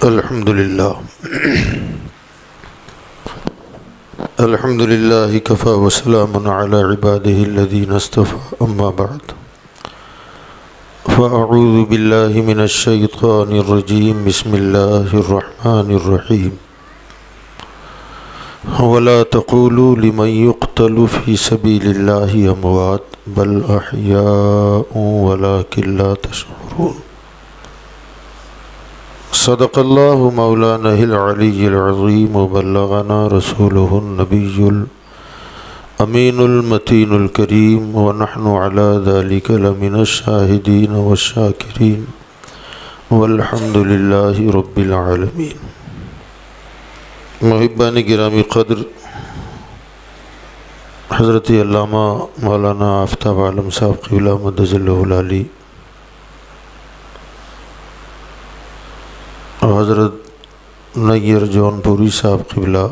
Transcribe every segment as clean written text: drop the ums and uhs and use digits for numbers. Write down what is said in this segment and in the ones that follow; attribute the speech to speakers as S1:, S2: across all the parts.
S1: الحمد لله كفى وسلام على عباده الذين اصطفى أما بعد فأعوذ بالله من الشيطان الرجيم بسم الله الرحمن الرحيم ولا تقولوا لمن يقتل في سبيل الله أموات بل أحياء ولكن لا تشعرون صدق الله مولانا العلي العظيم وبلغنا رسوله النبي الأمين المتين الكريم ونحن على ذلك لمن الشاهدين والشاكرين والحمد لله رب العالمين. محبان گرامی قدر، حضرت علامہ مولانا آفتاب عالم صاحب قبلہ مدظ اللہ العالی اور حضرت نیر جون پوری صاحب قبلہ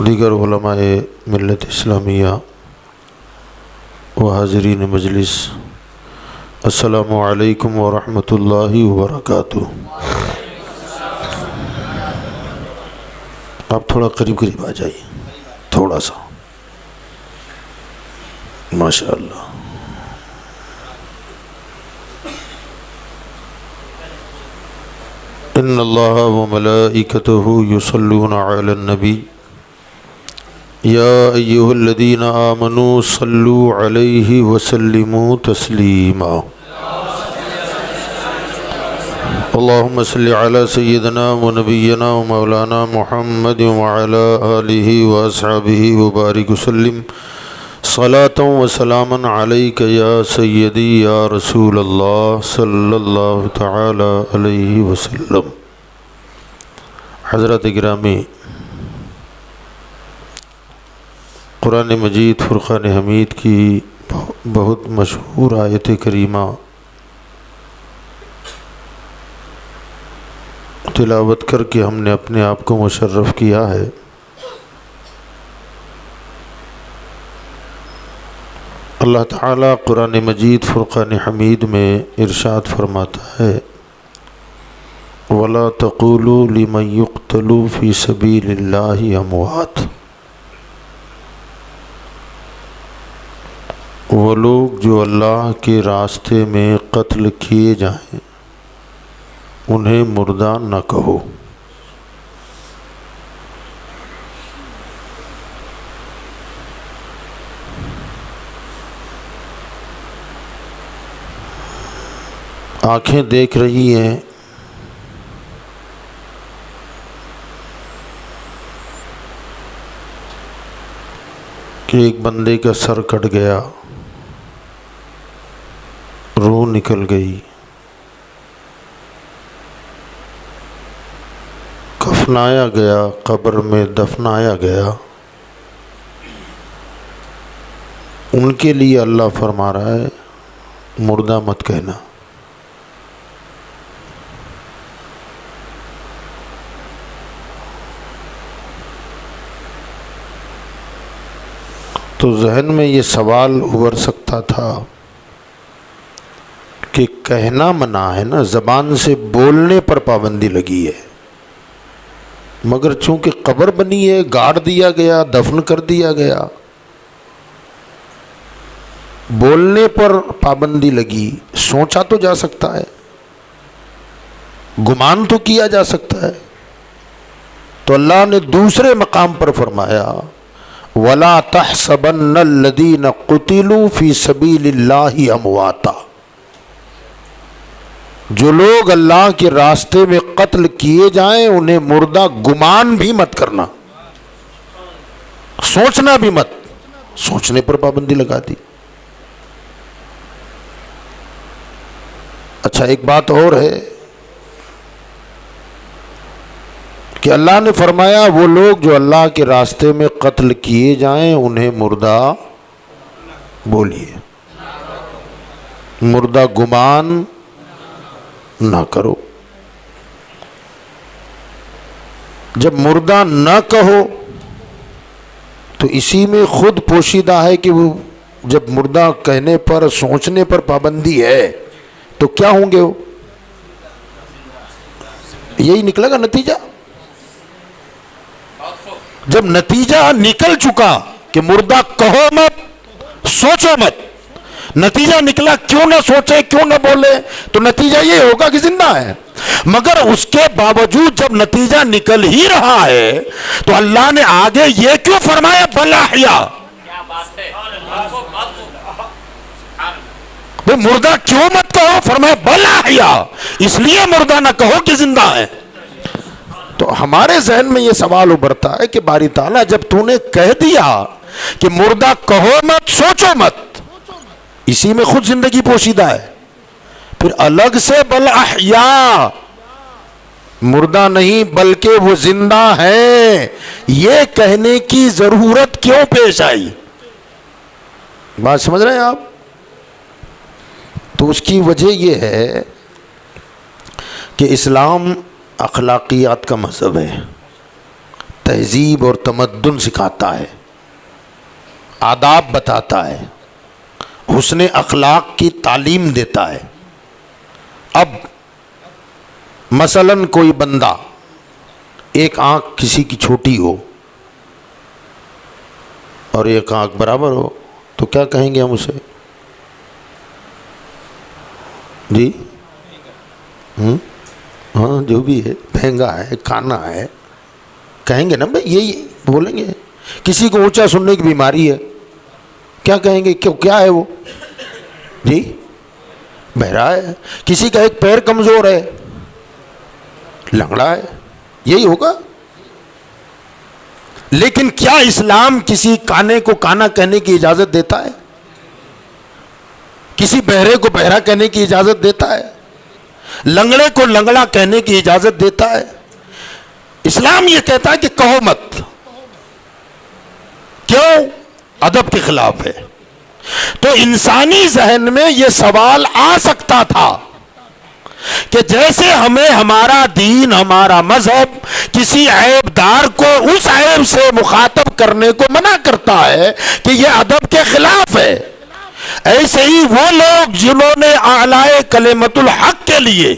S1: دیگر علماء ملت اسلامیہ و حاضرین مجلس، السلام علیکم ورحمۃ اللہ وبرکاتہ. آپ تھوڑا قریب آ جائیے، تھوڑا سا، ماشاء اللہ. ان اللہ وملائکتہ یصلون علی النبی یا ایہا الذین آمنوا صلوا علیہ وسلموا تسلیما. اللہم صل علی سیدنا و نبینا و مولانا محمد وعلی آلہ و اصحابہ وبارک وسلم صلاۃ و سلاما علیک یا سیدی یا رسول اللہ صلی اللہ تعالی علیہ وسلم. حضرات گرامی، قرآن مجید فرقان حمید کی بہت مشہور آیت کریمہ تلاوت کر کے ہم نے اپنے آپ کو مشرف کیا ہے. اللہ تعالیٰ قرآن مجید فرقان حمید میں ارشاد فرماتا ہے وَلَا تَقُولُوا لِمَنْ يُقْتَلُ فِي سَبِيلِ اللَّهِ أَمْوَاتٌ. وہ لوگ جو اللہ کے راستے میں قتل کیے جائیں انہیں مردہ نہ کہو. آنکھیں دیکھ رہی ہیں کہ ایک بندے کا سر کٹ گیا، روح نکل گئی، کفنایا گیا، قبر میں دفنایا گیا. ان کے لیے اللہ فرما رہا ہے مردہ مت کہنا. تو ذہن میں یہ سوال ابھر سکتا تھا کہ کہنا منع ہے نا، زبان سے بولنے پر پابندی لگی ہے، مگر چونکہ قبر بنی ہے، گاڑ دیا گیا، دفن کر دیا گیا، بولنے پر پابندی لگی. سوچا تو جا سکتا ہے، گمان تو کیا جا سکتا ہے. تو اللہ نے دوسرے مقام پر فرمایا وَلَا تَحْسَبَنَّ الَّذِينَ قُتِلُوا فِي سَبِيلِ اللَّهِ أَمْوَاتًا. جو لوگ اللہ کے راستے میں قتل کیے جائیں انہیں مردہ گمان بھی مت کرنا، سوچنا بھی مت. سوچنے پر پابندی لگا دی. اچھا، ایک بات اور ہے کہ اللہ نے فرمایا وہ لوگ جو اللہ کے راستے میں قتل کیے جائیں انہیں مردہ بولیے، مردہ گمان نہ کرو. جب مردہ نہ کہو تو اسی میں خود پوشیدہ ہے کہ وہ جب مردہ کہنے پر سوچنے پر پابندی ہے تو کیا ہوں گے وہ؟ یہی نکلے گا نتیجہ. جب نتیجہ نکل چکا کہ مردہ کہو مت سوچو مت، نتیجہ نکلا کیوں نہ سوچے کیوں نہ بولے، تو نتیجہ یہ ہوگا کہ زندہ ہے. مگر اس کے باوجود جب نتیجہ نکل ہی رہا ہے تو اللہ نے آگے یہ کیوں فرمایا بل احیا؟ مردہ کیوں مت کہو، فرمایا بل احیا، اس لیے مردہ نہ کہو کہ زندہ ہے. تو ہمارے ذہن میں یہ سوال ابھرتا ہے کہ باری تعالیٰ جب تو نے کہہ دیا کہ مردہ کہو مت سوچو مت، اسی میں خود زندگی پوشیدہ ہے، پھر الگ سے بل احیا، مردہ نہیں بلکہ وہ زندہ ہے، یہ کہنے کی ضرورت کیوں پیش آئی؟ بات سمجھ رہے ہیں آپ؟ تو اس کی وجہ یہ ہے کہ اسلام اخلاقیات کا مذہب ہے، تہذیب اور تمدن سکھاتا ہے، آداب بتاتا ہے، حسن اخلاق کی تعلیم دیتا ہے. اب مثلاً کوئی بندہ ایک آنکھ کسی کی چھوٹی ہو اور ایک آنکھ برابر ہو تو کیا کہیں گے ہم اسے؟ جی ہاں جو بھی ہے، بھینگا ہے، کانا ہے، کہیں گے نا بھائی، یہی بولیں گے. کسی کو اونچا سننے کی بیماری ہے، کیا کہیں گے؟ کیا ہے وہ؟ جی بہرا ہے. کسی کا ایک پیر کمزور ہے، لنگڑا ہے، یہی ہوگا. لیکن کیا اسلام کسی کانے کو کانا کہنے کی اجازت دیتا ہے؟ کسی بہرے کو بہرا کہنے کی اجازت دیتا ہے؟ لنگڑے کو لنگڑا کہنے کی اجازت دیتا ہے؟ اسلام یہ کہتا ہے کہ کہو مت. کیوں؟ ادب کے خلاف ہے. تو انسانی ذہن میں یہ سوال آ سکتا تھا کہ جیسے ہمیں ہمارا دین، ہمارا مذہب کسی عیب دار کو اس عیب سے مخاطب کرنے کو منع کرتا ہے کہ یہ ادب کے خلاف ہے، ایسے ہی وہ لوگ جنہوں نے اعلی کلمت الحق کے لیے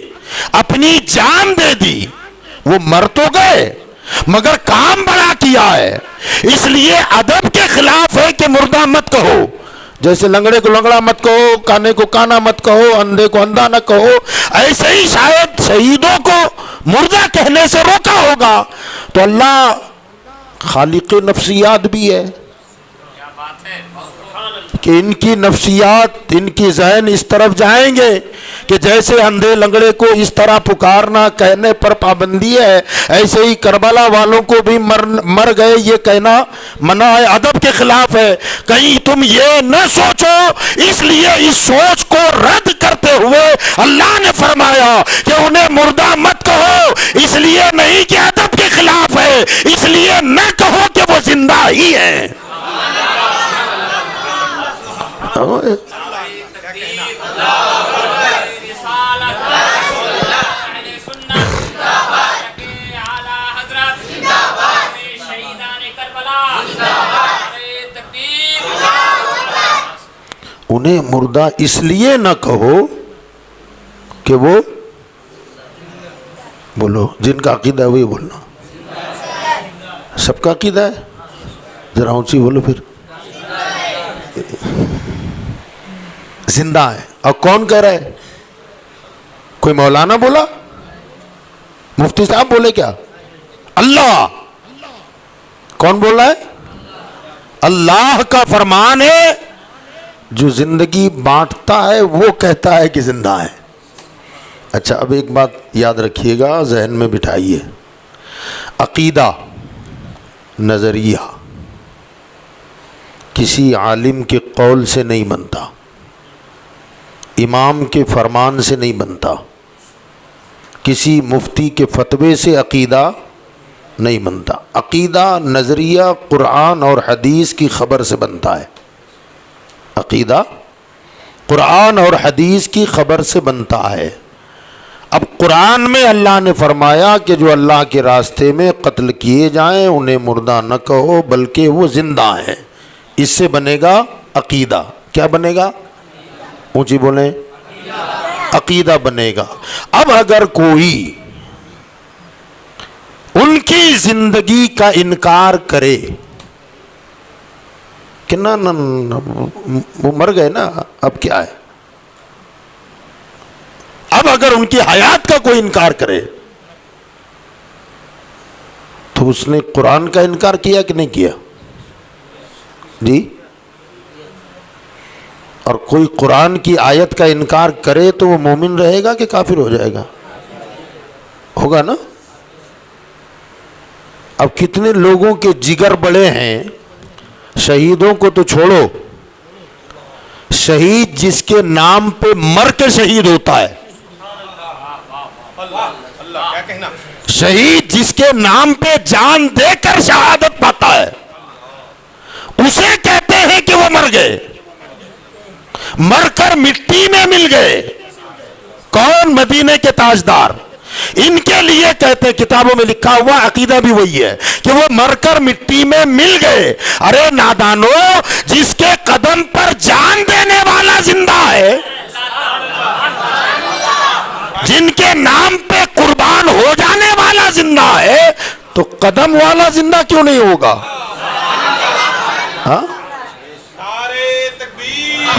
S1: اپنی جان دے دی وہ مر تو گئے مگر کام بڑا کیا ہے. اس لیے ادب کے خلاف ہے کہ مردہ مت کہو. جیسے لنگڑے کو لنگڑا مت کہو، کانے کو کانا مت کہو، اندھے کو اندھا نہ کہو، ایسے ہی شاید شہیدوں کو مردہ کہنے سے روکا ہوگا. تو اللہ خالق نفسیات بھی ہے کہ ان کی نفسیات، ان کی ذہن اس طرف جائیں گے کہ جیسے اندھے لنگڑے کو اس طرح پکارنا کہنے پر پابندی ہے، ایسے ہی کربلا والوں کو بھی مر گئے یہ کہنا منع ہے، ادب کے خلاف ہے. کہیں تم یہ نہ سوچو، اس لیے اس سوچ کو رد کرتے ہوئے اللہ نے فرمایا کہ انہیں مردہ مت کہو، اس لیے نہیں کہ ادب کے خلاف ہے، اس لیے نہ کہو کہ وہ زندہ ہی ہیں. انہیں مردہ اس لیے نہ کہو کہ وہ، بولو جن کا عقیدہ ہے وہی بولنا. سب کا عقیدہ ہے؟ ذرا اونچی بولو پھر. زندہ ہے. اور کون کہہ رہا ہے؟ کوئی مولانا بولا؟ مفتی صاحب بولے کیا؟ اللہ. کون بول رہا ہے؟ اللہ کا فرمان ہے. جو زندگی بانٹتا ہے وہ کہتا ہے کہ زندہ ہے. اچھا اب ایک بات یاد رکھیے گا، ذہن میں بٹھائیے. عقیدہ، نظریہ کسی عالم کے قول سے نہیں بنتا، امام کے فرمان سے نہیں بنتا، کسی مفتی کے فتوے سے عقیدہ نہیں بنتا. عقیدہ، نظریہ قرآن اور حدیث کی خبر سے بنتا ہے. عقیدہ قرآن اور حدیث کی خبر سے بنتا ہے. اب قرآن میں اللہ نے فرمایا کہ جو اللہ کے راستے میں قتل کیے جائیں انہیں مردہ نہ کہو بلکہ وہ زندہ ہیں. اس سے بنے گا عقیدہ. کیا بنے گا؟ اونچی بولیں. عقیدہ بنے گا. اب اگر کوئی ان کی زندگی کا انکار کرے کہ نہ وہ مر گئے نا، اب کیا ہے، اب اگر ان کی حیات کا کوئی انکار کرے تو اس نے قرآن کا انکار کیا کہ نہیں کیا؟ جی. اور کوئی قرآن کی آیت کا انکار کرے تو وہ مومن رہے گا کہ کافر ہو جائے گا؟ ہوگا نا. اب کتنے لوگوں کے جگر بڑے ہیں. شہیدوں کو تو چھوڑو، شہید جس کے نام پہ مر کے شہید ہوتا ہے، شہید جس کے نام پہ جان دے کر شہادت پاتا ہے، اسے کہتے ہیں کہ وہ مر گئے، مر کر مٹی میں مل گئے. کون؟ مدینے کے تاجدار. ان کے لیے کہتے ہیں، کتابوں میں لکھا ہوا عقیدہ بھی وہی ہے کہ وہ مر کر مٹی میں مل گئے. ارے نادانو، جس کے قدم پر جان دینے والا زندہ ہے، جن کے نام پہ قربان ہو جانے والا زندہ ہے، تو قدم والا زندہ کیوں نہیں ہوگا؟ ہاں؟
S2: نعرے تکبیر،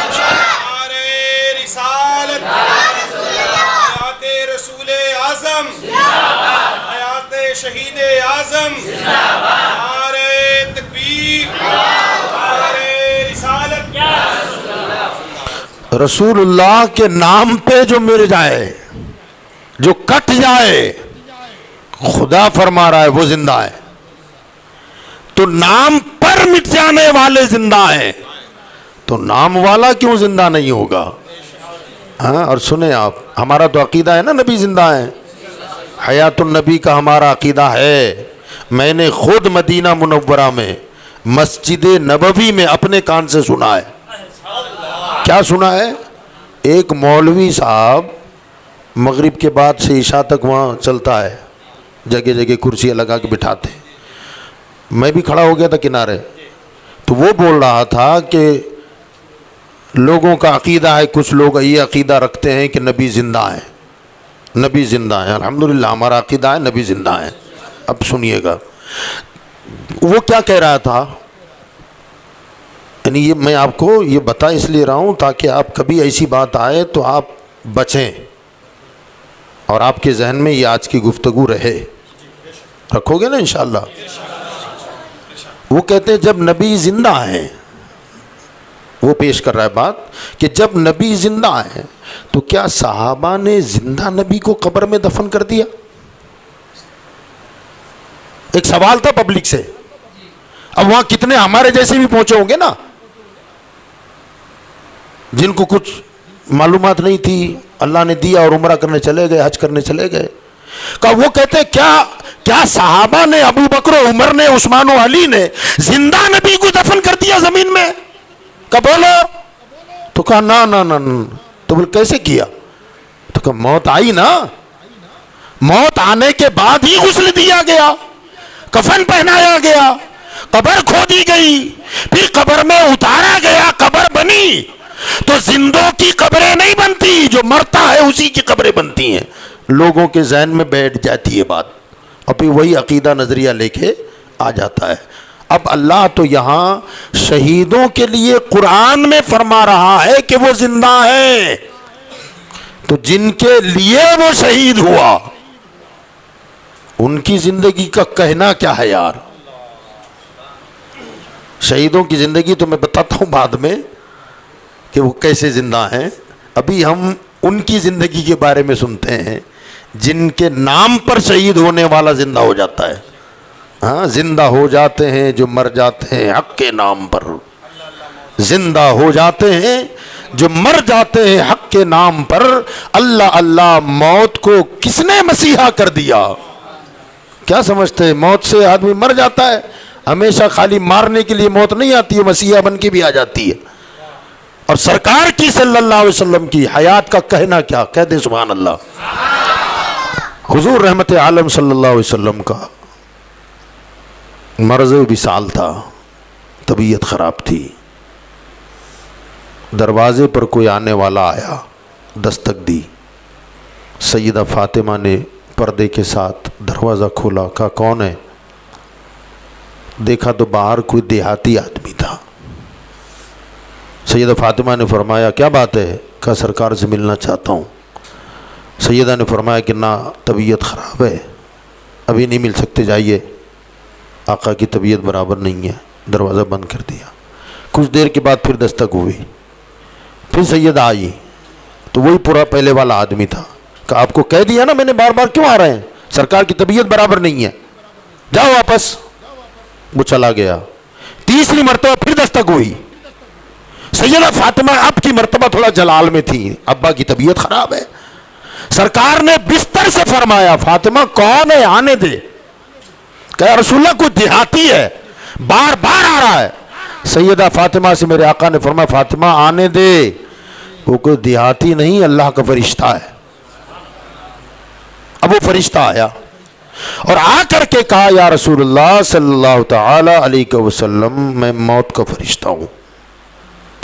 S2: نعرے رسالت، حیات رسول اعظم، حیات شہید اعظم، نعرے تکبیر، نعرے رسالت.
S1: رسول اللہ کے نام پہ جو مر جائے، جو کٹ جائے، خدا فرما رہا ہے وہ زندہ ہے. تو نام پر مٹ جانے والے زندہ ہیں، تو نام والا کیوں زندہ نہیں ہوگا؟ ہاں. اور سنیں آپ، ہمارا تو عقیدہ ہے نا نبی زندہ ہے. حیات النبی کا ہمارا عقیدہ ہے. میں نے خود مدینہ منورہ میں مسجد نبوی میں اپنے کان سے سنا ہے. کیا سنا ہے؟ ایک مولوی صاحب مغرب کے بعد سے عشاء تک وہاں چلتا ہے، جگہ جگہ کرسیاں لگا کے بٹھاتے ہیں. میں بھی کھڑا ہو گیا تھا کنارے. تو وہ بول رہا تھا کہ لوگوں کا عقیدہ ہے، کچھ لوگ یہ عقیدہ رکھتے ہیں کہ نبی زندہ ہیں، نبی زندہ ہیں. الحمدللہ ہمارا عقیدہ ہے نبی زندہ ہیں. اب سنیے گا وہ کیا کہہ رہا تھا. یعنی یہ میں آپ کو یہ بتا اس لیے رہا ہوں تاکہ آپ کبھی ایسی بات آئے تو آپ بچیں اور آپ کے ذہن میں یہ آج کی گفتگو رہے. رکھو گے نا انشاءاللہ. وہ کہتے ہیں جب نبی زندہ ہیں، وہ پیش کر رہا ہے بات کہ جب نبی زندہ ہیں تو کیا صحابہ نے زندہ نبی کو قبر میں دفن کر دیا؟ ایک سوال تھا پبلک سے. اب وہاں کتنے ہمارے جیسے بھی پہنچے ہوں گے نا، جن کو کچھ معلومات نہیں تھی، اللہ نے دیا اور عمرہ کرنے چلے گئے، حج کرنے چلے گئے. کہ وہ کہتے ہیں کیا صحابہ نے، ابو بکر و عمر نے، عثمان و علی نے زندہ نبی کو دفن کر دیا زمین میں؟ کہ بولو. تو کہا نا نا نا. تو بول کیسے کیا؟ تو کہا موت آئی نا، موت آنے کے بعد ہی غسل دیا گیا، کفن پہنایا گیا، قبر کھودی گئی، پھر قبر میں اتارا گیا، قبر بنی. تو زندوں کی قبریں نہیں بنتی، جو مرتا ہے اسی کی قبریں بنتی ہیں. لوگوں کے ذہن میں بیٹھ جاتی ہے بات، اور پھر وہی عقیدہ نظریہ لے کے آ جاتا ہے. اب اللہ تو یہاں شہیدوں کے لیے قرآن میں فرما رہا ہے کہ وہ زندہ ہیں. تو جن کے لیے وہ شہید ہوا ان کی زندگی کا کہنا کیا ہے یار؟ شہیدوں کی زندگی تو میں بتاتا ہوں بعد میں کہ وہ کیسے زندہ ہیں. ابھی ہم ان کی زندگی کے بارے میں سنتے ہیں جن کے نام پر شہید ہونے والا زندہ ہو جاتا ہے. ہاں، زندہ ہو جاتے ہیں جو مر جاتے ہیں حق کے نام پر، زندہ ہو جاتے ہیں جو مر جاتے ہیں حق کے نام پر. اللہ اللہ، موت کو کس نے مسیحا کر دیا؟ کیا سمجھتے ہیں موت سے آدمی مر جاتا ہے؟ ہمیشہ خالی مارنے کے لیے موت نہیں آتی ہے، مسیحا بن کے بھی آ جاتی ہے. اور سرکار کی صلی اللہ علیہ وسلم کی حیات کا کہنا کیا؟ کہہ دے سبحان اللہ. حضور رحمت عالم صلی اللہ علیہ وسلم کا مرض وصال تھا، طبیعت خراب تھی. دروازے پر کوئی آنے والا آیا، دستک دی، سیدہ فاطمہ نے پردے کے ساتھ دروازہ کھولا، کہا کون ہے؟ دیکھا تو باہر کوئی دیہاتی آدمی تھا۔ سیدہ فاطمہ نے فرمایا کیا بات ہے؟ کہا سرکار سے ملنا چاہتا ہوں۔ سیدہ نے فرمایا کہ نہ، طبیعت خراب ہے، ابھی نہیں مل سکتے، جائیے، آقا کی طبیعت برابر نہیں ہے۔ دروازہ بند کر دیا۔ کچھ دیر کے بعد پھر دستک ہوئی، پھر سیدہ آئی تو وہی پورا پہلے والا آدمی تھا۔ کہ آپ کو کہہ دیا نا میں نے، بار بار کیوں آ رہے ہیں؟ سرکار کی طبیعت برابر نہیں ہے، جاؤ واپس۔ وہ چلا گیا۔ تیسری مرتبہ پھر دستک ہوئی۔ سیدہ فاطمہ اب کی مرتبہ تھوڑا جلال میں تھی، ابا کی طبیعت خراب ہے۔ سرکار نے بستر سے فرمایا فاطمہ کون ہے؟ آنے دے۔ کہا رسول اللہ کوئی دیہاتی ہے، بار بار آ رہا ہے۔ سیدہ فاطمہ سے میرے آقا نے فرمایا فاطمہ آنے دے، وہ کوئی دیہاتی نہیں، اللہ کا فرشتہ ہے۔ اب وہ فرشتہ آیا اور آ کر کے کہا یا رسول اللہ صلی اللہ تعالی علیہ وسلم میں موت کا فرشتہ ہوں۔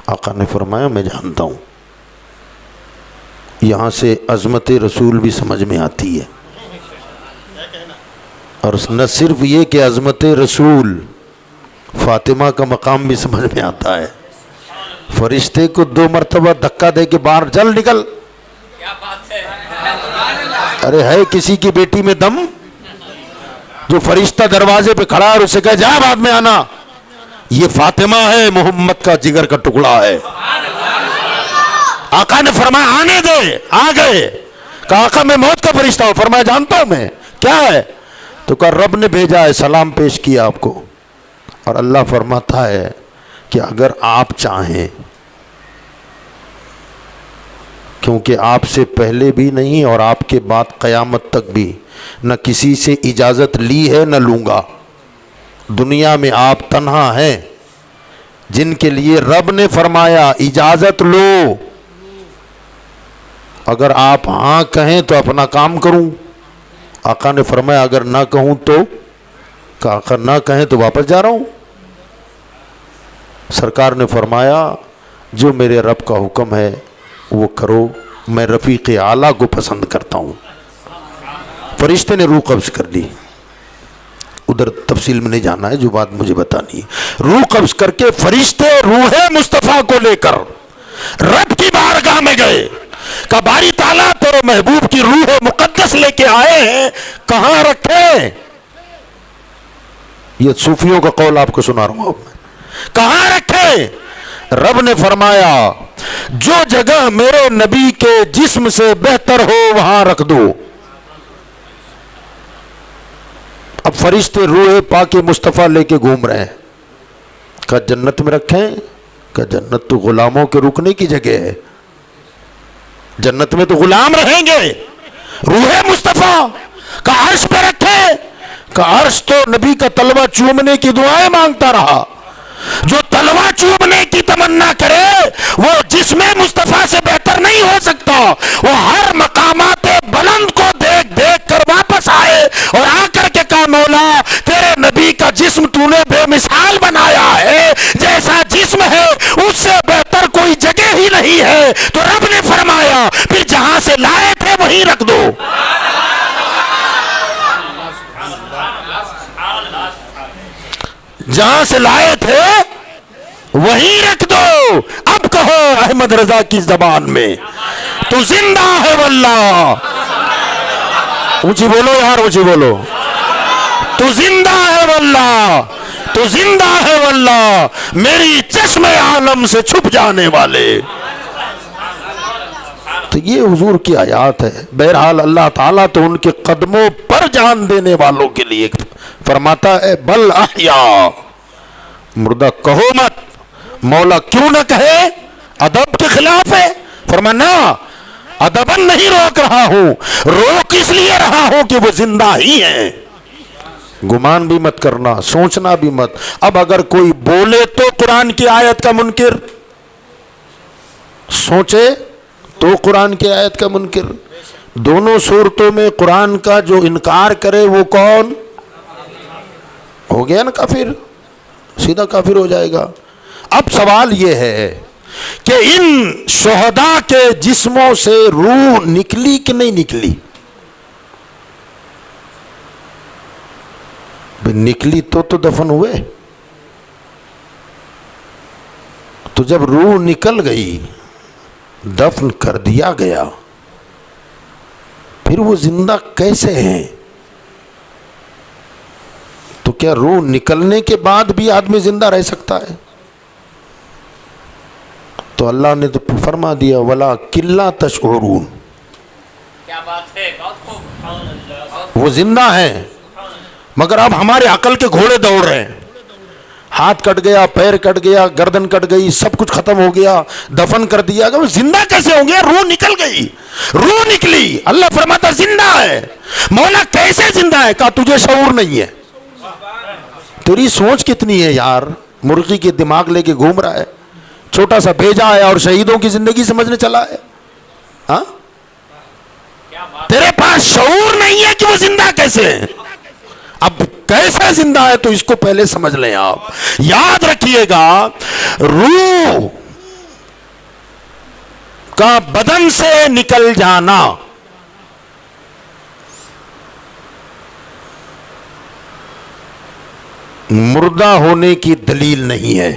S1: آقا نے فرمایا میں جانتا ہوں۔ یہاں سے عظمت رسول بھی سمجھ میں آتی ہے، اور نہ صرف یہ کہ عظمت رسول، فاطمہ کا مقام بھی سمجھ میں آتا ہے۔ فرشتے کو 2 مرتبہ دھکا دے کے باہر جل نکل۔ ارے ہے کسی کی بیٹی میں دم جو فرشتہ دروازے پہ کھڑا ہے اور اسے کہے جا بعد میں آنا؟ یہ فاطمہ ہے، محمد کا جگر کا ٹکڑا ہے۔ آقا نے فرمایا آنے دے، آ گئے۔ کہا آقا میں موت کا فرشتہ ہوں۔ فرمایا جانتا ہوں میں، کیا ہے؟ تو کہا رب نے بھیجا ہے، سلام پیش کیا آپ کو، اور اللہ فرماتا ہے کہ اگر آپ چاہیں، کیونکہ آپ سے پہلے بھی نہیں اور آپ کے بعد قیامت تک بھی نہ کسی سے اجازت لی ہے نہ لوں گا۔ دنیا میں آپ تنہا ہیں جن کے لیے رب نے فرمایا اجازت لو، اگر آپ ہاں کہیں تو اپنا کام کروں۔ آقا نے فرمایا اگر نہ کہوں تو؟ کہ آقا نہ کہیں تو واپس جا رہا ہوں۔ سرکار نے فرمایا جو میرے رب کا حکم ہے وہ کرو، میں رفیق اعلیٰ کو پسند کرتا ہوں۔ فرشتے نے روح قبض کر لی، ادھر تفصیل میں نہیں جانا ہے، جو بات مجھے بتانی ہے۔ روح قبض کر کے فرشتے روح مصطفیٰ کو لے کر رب کی بارگاہ میں گئے۔ کہ باری تعالیٰ تیرے محبوب کی روح مقدس لے کے آئے ہیں، کہاں رکھے؟ یہ صوفیوں کا قول آپ کو سنا رہا ہوں، کہاں رکھے؟ رب نے فرمایا جو جگہ میرے نبی کے جسم سے بہتر ہو وہاں رکھ دو۔ اب فرشتے روح پاک مصطفیٰ لے کے گھوم رہے ہیں۔ کہا جنت میں رکھیں؟ کہا جنت تو غلاموں کے رکنے کی جگہ ہے، جنت میں تو غلام رہیں گے۔ روح مصطفیٰ کا عرش پہ رکھے؟ کہ عرش تو نبی کا تلوہ چومنے کی دعائیں مانگتا رہا۔ جو تلوہ چومنے کی تمنا کرے وہ جسم مصطفیٰ سے بہتر نہیں ہو سکتا۔ وہ ہر مقامات بلند کو دیکھ دیکھ کر واپس آئے اور آ کر کے کہا مولا تیرے نبی کا جسم تو نے بے مثال بنایا ہے، جیسا جسم ہے اس سے بہتر کوئی جگہ ہی نہیں ہے۔ تو رب نے فرمایا پھر جہاں سے لائے تھے وہیں رکھ دو۔ جہاں سے لائے تھے وہیں رکھ دو۔ اب کہو احمد رضا کی زبان میں تو زندہ ہے واللہ، اونچی بولو یار، اونچی بولو، تو زندہ ہے واللہ، تو زندہ ہے واللہ، میری چشم عالم سے چھپ جانے والے۔ تو یہ حضور کی آیات ہے۔ بہرحال اللہ تعالیٰ تو ان کے قدموں پر جان دینے والوں کے لیے فرماتا ہے بل احیا، مردہ کہو مت۔ مولا کیوں نہ کہے؟ ادب کے خلاف ہے؟ فرمانا ادباً نہیں روک رہا ہوں، روک اس لیے رہا ہوں کہ وہ زندہ ہی ہیں۔ گمان بھی مت کرنا، سوچنا بھی مت۔ اب اگر کوئی بولے تو قرآن کی آیت کا منکر، سوچے تو قرآن کی آیت کا منکر، دونوں صورتوں میں قرآن کا جو انکار کرے وہ کون ہو گیا نا کافر، سیدھا کافر ہو جائے گا۔ اب سوال یہ ہے کہ ان شہداء کے جسموں سے روح نکلی کہ نہیں نکلی؟ نکلی تو دفن ہوئے. تو جب روح نکل گئی، دفن کر دیا گیا، پھر وہ زندہ کیسے ہیں؟ تو کیا روح نکلنے کے بعد بھی آدمی زندہ رہ سکتا ہے؟ تو اللہ نے تو فرما دیا وَلَٰكِن لَا تَشْعُرُونَ.
S3: کیا بات ہے، بہت خوب.
S1: وہ زندہ ہیں مگر اب ہمارے عقل کے گھوڑے دوڑ رہے ہیں. ہاتھ کٹ گیا، پیر کٹ گیا، گردن کٹ گئی، سب کچھ ختم ہو گیا، دفن کر دیا گیا، وہ زندہ کیسے ہوں گے؟ روح نکل گئی، روح نکلی. اللہ فرماتا زندہ ہے. مولا کیسے زندہ ہے؟ کہا تجھے شعور نہیں ہے. تیری سوچ کتنی ہے یار، مرغی کے دماغ لے کے گھوم رہا ہے. چھوٹا سا بھیجا ہے اور شہیدوں کی زندگی سمجھنے چلا ہے. ہاں، تیرے پاس شعور نہیں ہے کہ وہ زندہ کیسے ہیں. اب کیسے زندہ ہے تو اس کو پہلے سمجھ لیں. آپ یاد رکھیے گا، روح کا بدن سے نکل جانا مردہ ہونے کی دلیل نہیں ہے.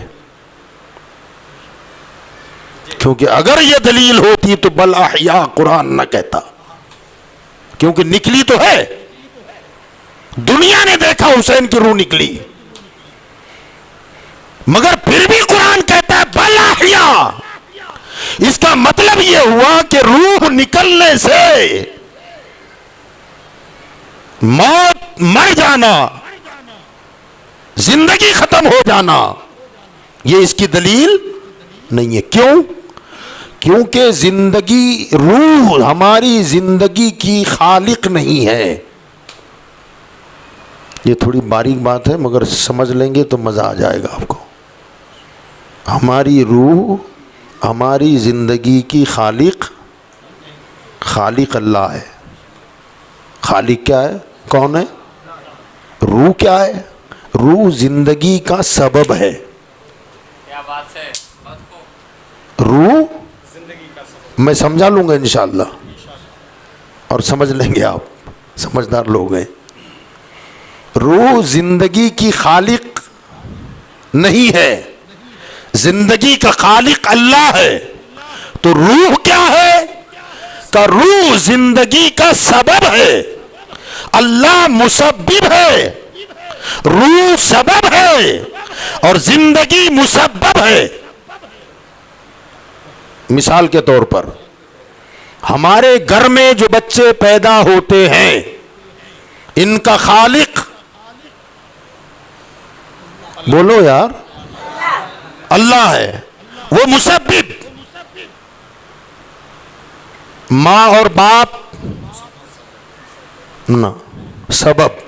S1: کیونکہ اگر یہ دلیل ہوتی تو بل احیا قرآن نہ کہتا، کیونکہ نکلی تو ہے. دنیا نے دیکھا حسین کی روح نکلی، مگر پھر بھی قرآن کہتا ہے بل احیا. اس کا مطلب یہ ہوا کہ روح نکلنے سے موت، مر جانا، زندگی ختم ہو جانا، یہ اس کی دلیل نہیں ہے. کیوں؟ کیونکہ زندگی، روح ہماری زندگی کی خالق نہیں ہے. یہ تھوڑی باریک بات ہے مگر سمجھ لیں گے تو مزہ آ جائے گا آپ کو. ہماری روح ہماری زندگی کی خالق اللہ ہے. خالق کیا ہے؟ کون ہے؟ روح کیا ہے؟ روح زندگی کا سبب ہے.
S3: کیا بات ہے،
S1: روح میں سمجھا لوں گا انشاءاللہ، اور سمجھ لیں گے، آپ سمجھدار لوگ ہیں. روح زندگی کی خالق نہیں ہے، زندگی کا خالق اللہ ہے. تو روح کیا ہے؟ کہ روح زندگی کا سبب ہے. اللہ مسبب ہے، روح سبب ہے اور زندگی مسبب ہے. مثال کے طور پر ہمارے گھر میں جو بچے پیدا ہوتے ہیں ان کا خالق، بولو یار، اللہ ہے. وہ مسبب، ماں اور باپ نہ، سبب.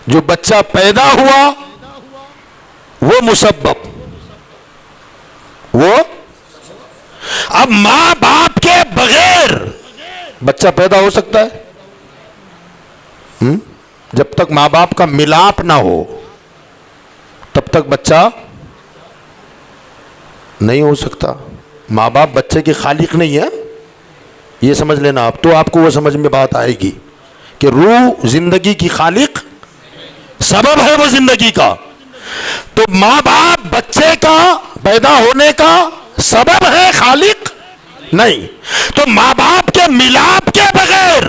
S1: جو بچہ پیدا ہوا وہ مسبب. وہ اب ماں باپ کے بغیر بچہ پیدا ہو سکتا ہے؟ جب تک ماں باپ کا ملاپ نہ ہو تب تک بچہ نہیں ہو سکتا. ماں باپ بچے کے خالق نہیں ہے، یہ سمجھ لینا آپ. تو آپ کو وہ سمجھ میں بات آئے گی کہ روح زندگی کی خالق، سبب ہے وہ زندگی کا. تو ماں باپ بچے کا پیدا ہونے کا سبب ہے، خالق نہیں. تو ماں باپ کے ملاپ کے بغیر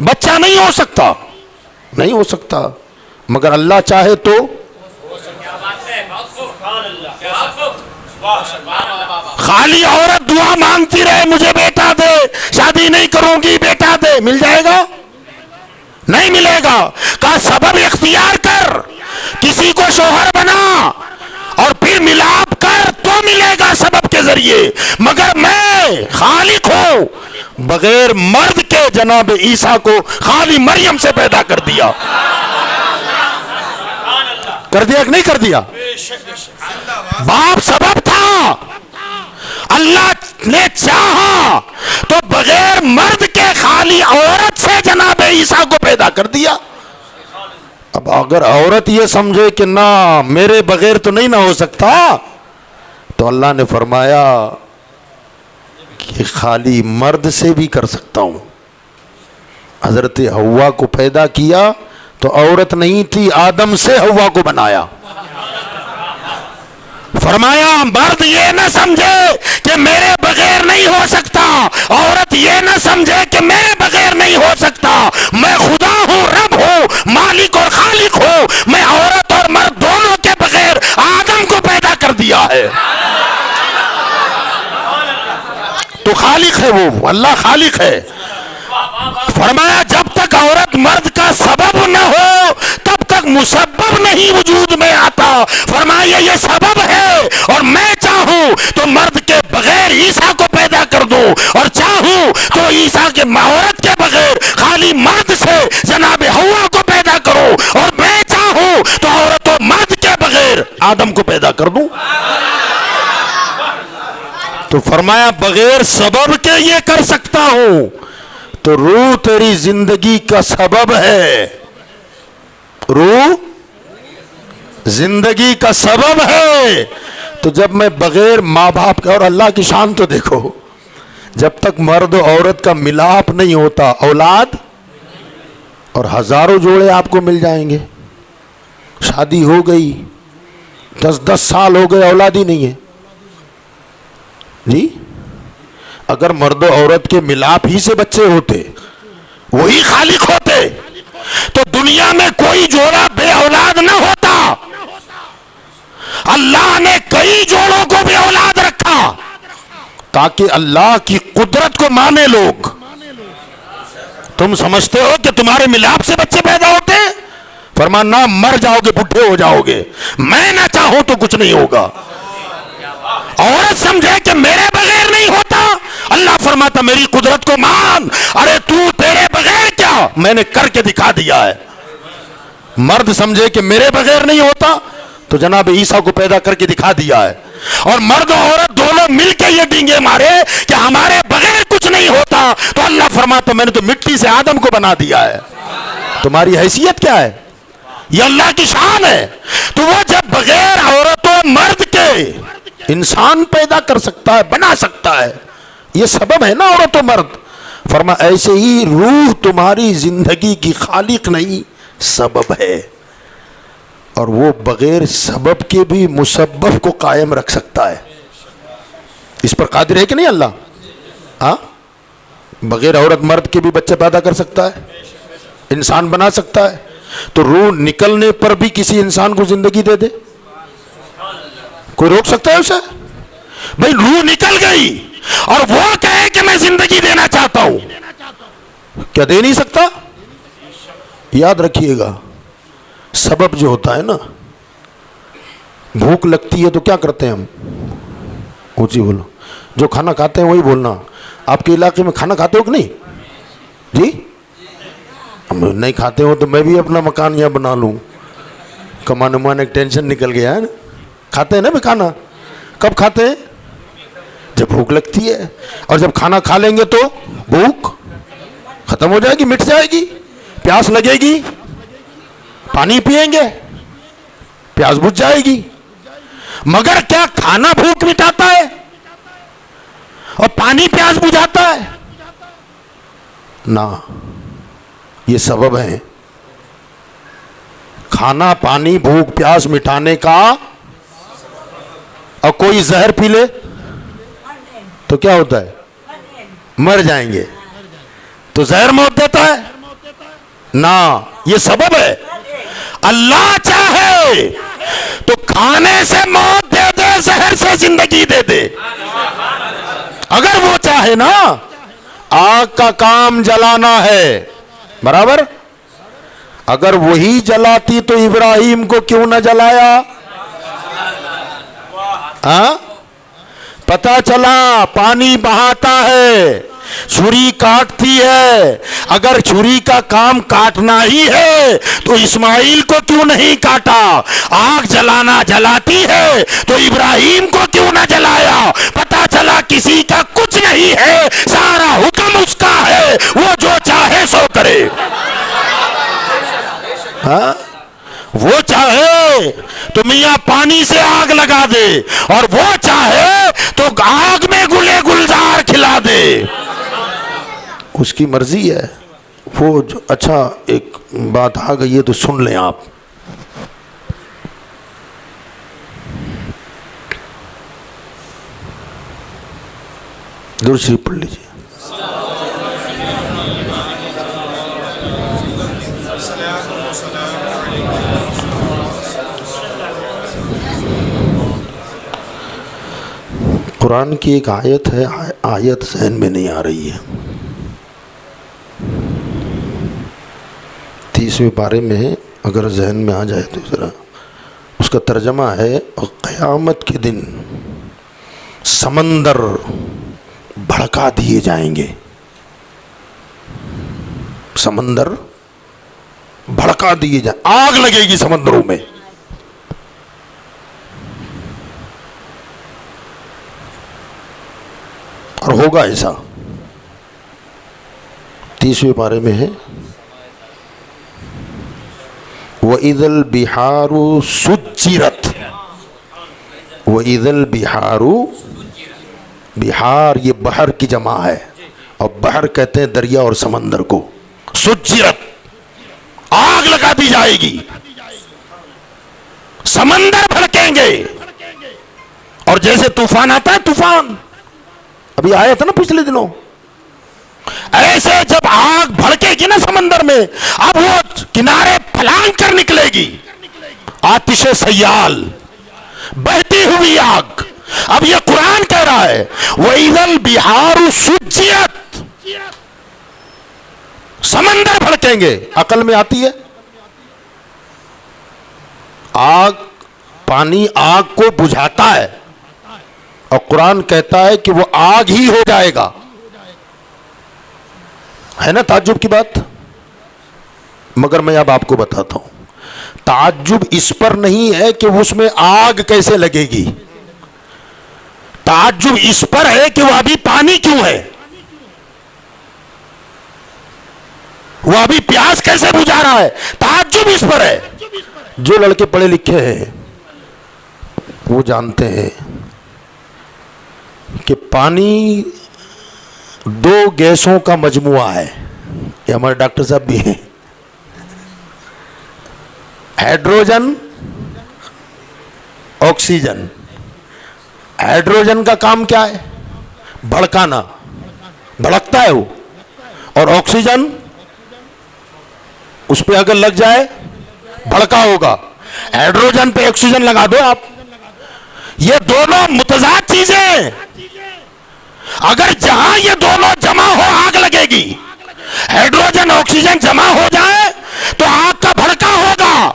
S1: بچہ نہیں ہو سکتا، نہیں ہو سکتا. مگر اللہ چاہے تو خالی عورت دعا مانگتی رہے مجھے بیٹا دے، شادی نہیں کروں گی، بیٹا دے، مل جائے گا؟ نہیں ملے گا. کہا سبب اختیار کر، کسی کو شوہر بنا اور پھر ملاپ کر تو ملے گا سبب کے ذریعے. مگر میں خالق ہوں. بغیر مرد کے جناب عیسیٰ کو خالی مریم سے پیدا کر دیا. کر دیا کہ نہیں کر دیا؟ باپ سبب تھا، اللہ نے چاہا تو بغیر مرد کے خالی عورت سے جناب عیسیٰ کو پیدا کر دیا. اب اگر عورت یہ سمجھے کہ نہ میرے بغیر تو نہیں نہ ہو سکتا، تو اللہ نے فرمایا کہ خالی مرد سے بھی کر سکتا ہوں. حضرت حوا کو پیدا کیا تو عورت نہیں تھی، آدم سے حوا کو بنایا. فرمایا مرد یہ نہ سمجھے کہ میرے بغیر نہیں ہو سکتا، عورت یہ نہ سمجھے کہ میرے بغیر نہیں ہو سکتا. میں خدا ہوں، رب ہوں، مالک اور خالق ہوں. میں عورت اور مرد دونوں کے بغیر آدم کو پیدا کر دیا ہے. تو خالق ہے وہ، اللہ خالق ہے. فرمایا جب تک عورت مرد کا سبب نہ ہو تب تک مسبب نہیں وجود میں آتا. فرمایا یہ سبب ہے، اور میں چاہوں تو مرد کے بغیر عیسیٰ کو پیدا کر دوں، اور چاہوں تو عیسیٰ کے عورت کے بغیر خالی مرد سے جناب حوا کو پیدا کروں، اور میں چاہوں تو عورت و مرد کے بغیر آدم کو پیدا کر دوں. تو فرمایا بغیر سبب کے یہ کر سکتا ہوں. تو روح تیری زندگی کا سبب ہے، روح زندگی کا سبب ہے. تو جب میں بغیر ماں باپ کا، اور اللہ کی شان تو دیکھو، جب تک مرد و عورت کا ملاپ نہیں ہوتا اولاد، اور ہزاروں جوڑے آپ کو مل جائیں گے. شادی ہو گئی 10 سال ہو گئے، اولاد ہی نہیں ہے جی. اگر مرد و عورت کے ملاپ ہی سے بچے ہوتے، وہی خالق ہوتے، تو دنیا میں کوئی جوڑا بے اولاد نہ ہوتا. اللہ نے کئی جوڑوں کو بے اولاد رکھا تاکہ اللہ کی قدرت کو مانے لوگ. تم سمجھتے ہو کہ تمہارے ملاپ سے بچے پیدا ہوتے ہیں؟ فرمانا مر جاؤ گے، بڈھے ہو جاؤ گے. میں نہ چاہوں تو کچھ نہیں ہوگا. عورت سمجھے کہ میرے بغیر نہیں ہوتا، اللہ فرماتا میری قدرت کو مان. ارے تو تیرے بغیر کیا، میں نے کر کے دکھا دیا ہے. مرد سمجھے کہ میرے بغیر نہیں ہوتا، تو جناب عیسیٰ کو پیدا کر کے دکھا دیا ہے. اور مرد و عورت دونوں مل کے یہ ڈینگے مارے کہ ہمارے بغیر کچھ نہیں ہوتا، تو اللہ فرماتا میں نے تو مٹی سے آدم کو بنا دیا ہے. تمہاری حیثیت کیا ہے؟ یہ اللہ کی شان ہے. تو وہ جب بغیر عورت و مرد کے انسان پیدا کر سکتا ہے، بنا سکتا ہے، یہ سبب ہے نا عورت و مرد. فرما ایسے ہی روح تمہاری زندگی کی خالق نہیں، سبب ہے. اور وہ بغیر سبب کے بھی مسبب کو قائم رکھ سکتا ہے. اس پر قادر ہے کہ نہیں اللہ؟ ہاں، بغیر عورت مرد کے بھی بچے پیدا کر سکتا ہے، انسان بنا سکتا ہے. تو روح نکلنے پر بھی کسی انسان کو زندگی دے دے، کوئی روک سکتا ہے اسے؟ بھئی روح نکل گئی اور وہ کہے کہ میں زندگی دینا چاہتا ہوں، کیا دے نہیں سکتا؟ یاد رکھیے گا، سبب جو ہوتا ہے نا، بھوک لگتی ہے تو کیا کرتے ہیں ہم؟ اونچی بولو. جو کھانا کھاتے ہیں وہی بولنا. آپ کے علاقے میں کھانا کھاتے ہو کہ نہیں جی؟ نہیں کھاتے ہو تو میں بھی اپنا مکان یہاں بنا لوں. کمانے مانے ایک ٹینشن نکل گیا ہے نا. کھاتے ہیں نا بھی کھانا. کب کھاتے ہیں؟ جب بھوک لگتی ہے. اور جب کھانا کھا لیں گے تو بھوک ختم ہو جائے گی، مٹ جائے گی. پیاس لگے گی، پانی پئیں گے، پیاس بجھ جائے گی. مگر کیا کھانا بھوک مٹاتا ہے اور پانی پیاس بجھاتا ہے؟ نہ، یہ سبب ہے. کھانا پانی بھوک پیاس مٹانے کا. اور کوئی زہر پی لے تو کیا ہوتا ہے؟ مر جائیں گے. تو زہر موت دیتا ہے؟ نہ، یہ سبب ہے. اللہ چاہے تو کھانے سے موت دے دے، زہر سے زندگی دے دے. اگر وہ چاہے نا. آگ کا کام جلانا ہے، برابر. اگر وہی جلاتی تو ابراہیم کو کیوں نہ جلایا؟ ہاں، پتہ چلا پانی بہاتا ہے، چھری کاٹتی ہے. اگر چھری کا کام کاٹنا ہی ہے تو اسماعیل کو کیوں نہیں کاٹا؟ آگ جلانا جلاتی ہے تو ابراہیم کو کیوں نہ جلایا؟ پتہ چلا کسی کا کچھ نہیں ہے، سارا حکم اس کا ہے، وہ جو چاہے سو کرے. ہاں، وہ چاہے تو میاں پانی سے آگ لگا دے اور وہ چاہے تو آگ میں گلے گلزار کھلا دے، اس کی مرضی ہے وہ جو۔ اچھا ایک بات آ گئی ہے تو سن لیں آپ، درود شریف پڑھ لیجیے۔ قرآن کی ایک آیت ہے، آیت ذہن میں نہیں آ رہی ہے، 30ویں پارے میں ہے، اگر ذہن میں آ جائے تو ذرا اس کا ترجمہ ہے، قیامت کے دن سمندر بھڑکا دیے جائیں گے، سمندر بھڑکا دیے جائیں، آگ لگے گی سمندروں میں۔ اور ہوگا ایسا، 30ویں پارے میں ہے، وَإِذَا الْبِحَارُ سُجِّرَتْ، وَإِذَا الْبِحَارُ، بحار یہ بحر کی جمع ہے، اور بحر کہتے ہیں دریا اور سمندر کو، سجرت آگ لگا دی جائے گی، سمندر بھڑکیں گے، اور جیسے طوفان آتا ہے، طوفان ابھی آیا تھا نا پچھلے دنوں، ایسے جب آگ بھڑکے گی نا سمندر میں، اب وہ کنارے پھلانگ کر نکلے گی، آتش سیال، بہتی ہوئی آگ۔ اب یہ قرآن کہہ رہا ہے وَإِذَا الْبِحَارُ سُجِّرَتْ، سمندر بھڑکیں گے۔ عقل میں آتی ہے آگ، پانی آگ کو بجھاتا ہے، اور قرآن کہتا ہے کہ وہ آگ ہی ہو جائے گا، ہے نا تعجب کی بات؟ مگر میں اب آپ کو بتاتا ہوں، تعجب اس پر نہیں ہے کہ اس میں آگ کیسے لگے گی، تعجب اس پر ہے کہ وہ ابھی پانی کیوں ہے، وہ ابھی پیاس کیسے بجھا رہا ہے، تعجب اس پر ہے۔ جو لڑکے پڑھے لکھے ہیں وہ جانتے ہیں کہ پانی دو گیسوں کا مجموعہ ہے، یہ ہمارے ڈاکٹر صاحب بھی ہیں، ہائیڈروجن، آکسیجن۔ ہائیڈروجن کا کام کیا ہے؟ بھڑکانا، بھڑکتا ہے وہ، اور آکسیجن اس پہ اگر لگ جائے بھڑکا ہوگا۔ ہائیڈروجن پہ آکسیجن لگا دو آپ، یہ دونوں متضاد چیزیں ہیں، اگر جہاں یہ دونوں جمع ہو آگ لگے گی، ہائیڈروجن آکسیجن جمع ہو جائے تو آگ کا بھڑکا ہوگا۔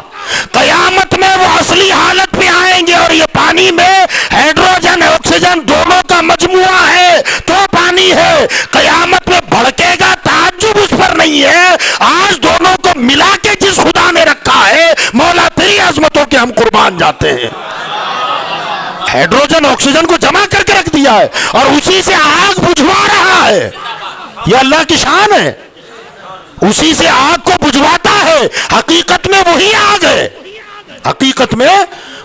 S1: قیامت میں وہ اصلی حالت پہ آئیں گے، اور یہ پانی میں ہائیڈروجن آکسیجن دونوں کا مجموعہ ہے تو پانی ہے، قیامت میں بھڑکے گا۔ تعجب اس پر نہیں ہے، آج دونوں کو ملا کے جس خدا نے رکھا ہے، مولا تیری عظمتوں کے ہم قربان جاتے ہیں۔ ہائیڈروجن آکسیجن کو جمع کر کے رکھ دیا ہے اور اسی سے آگ بجھوا رہا ہے، یہ اللہ کی شان ہے، اسی سے آگ کو بجھواتا ہے۔ حقیقت میں وہی آگ ہے، حقیقت میں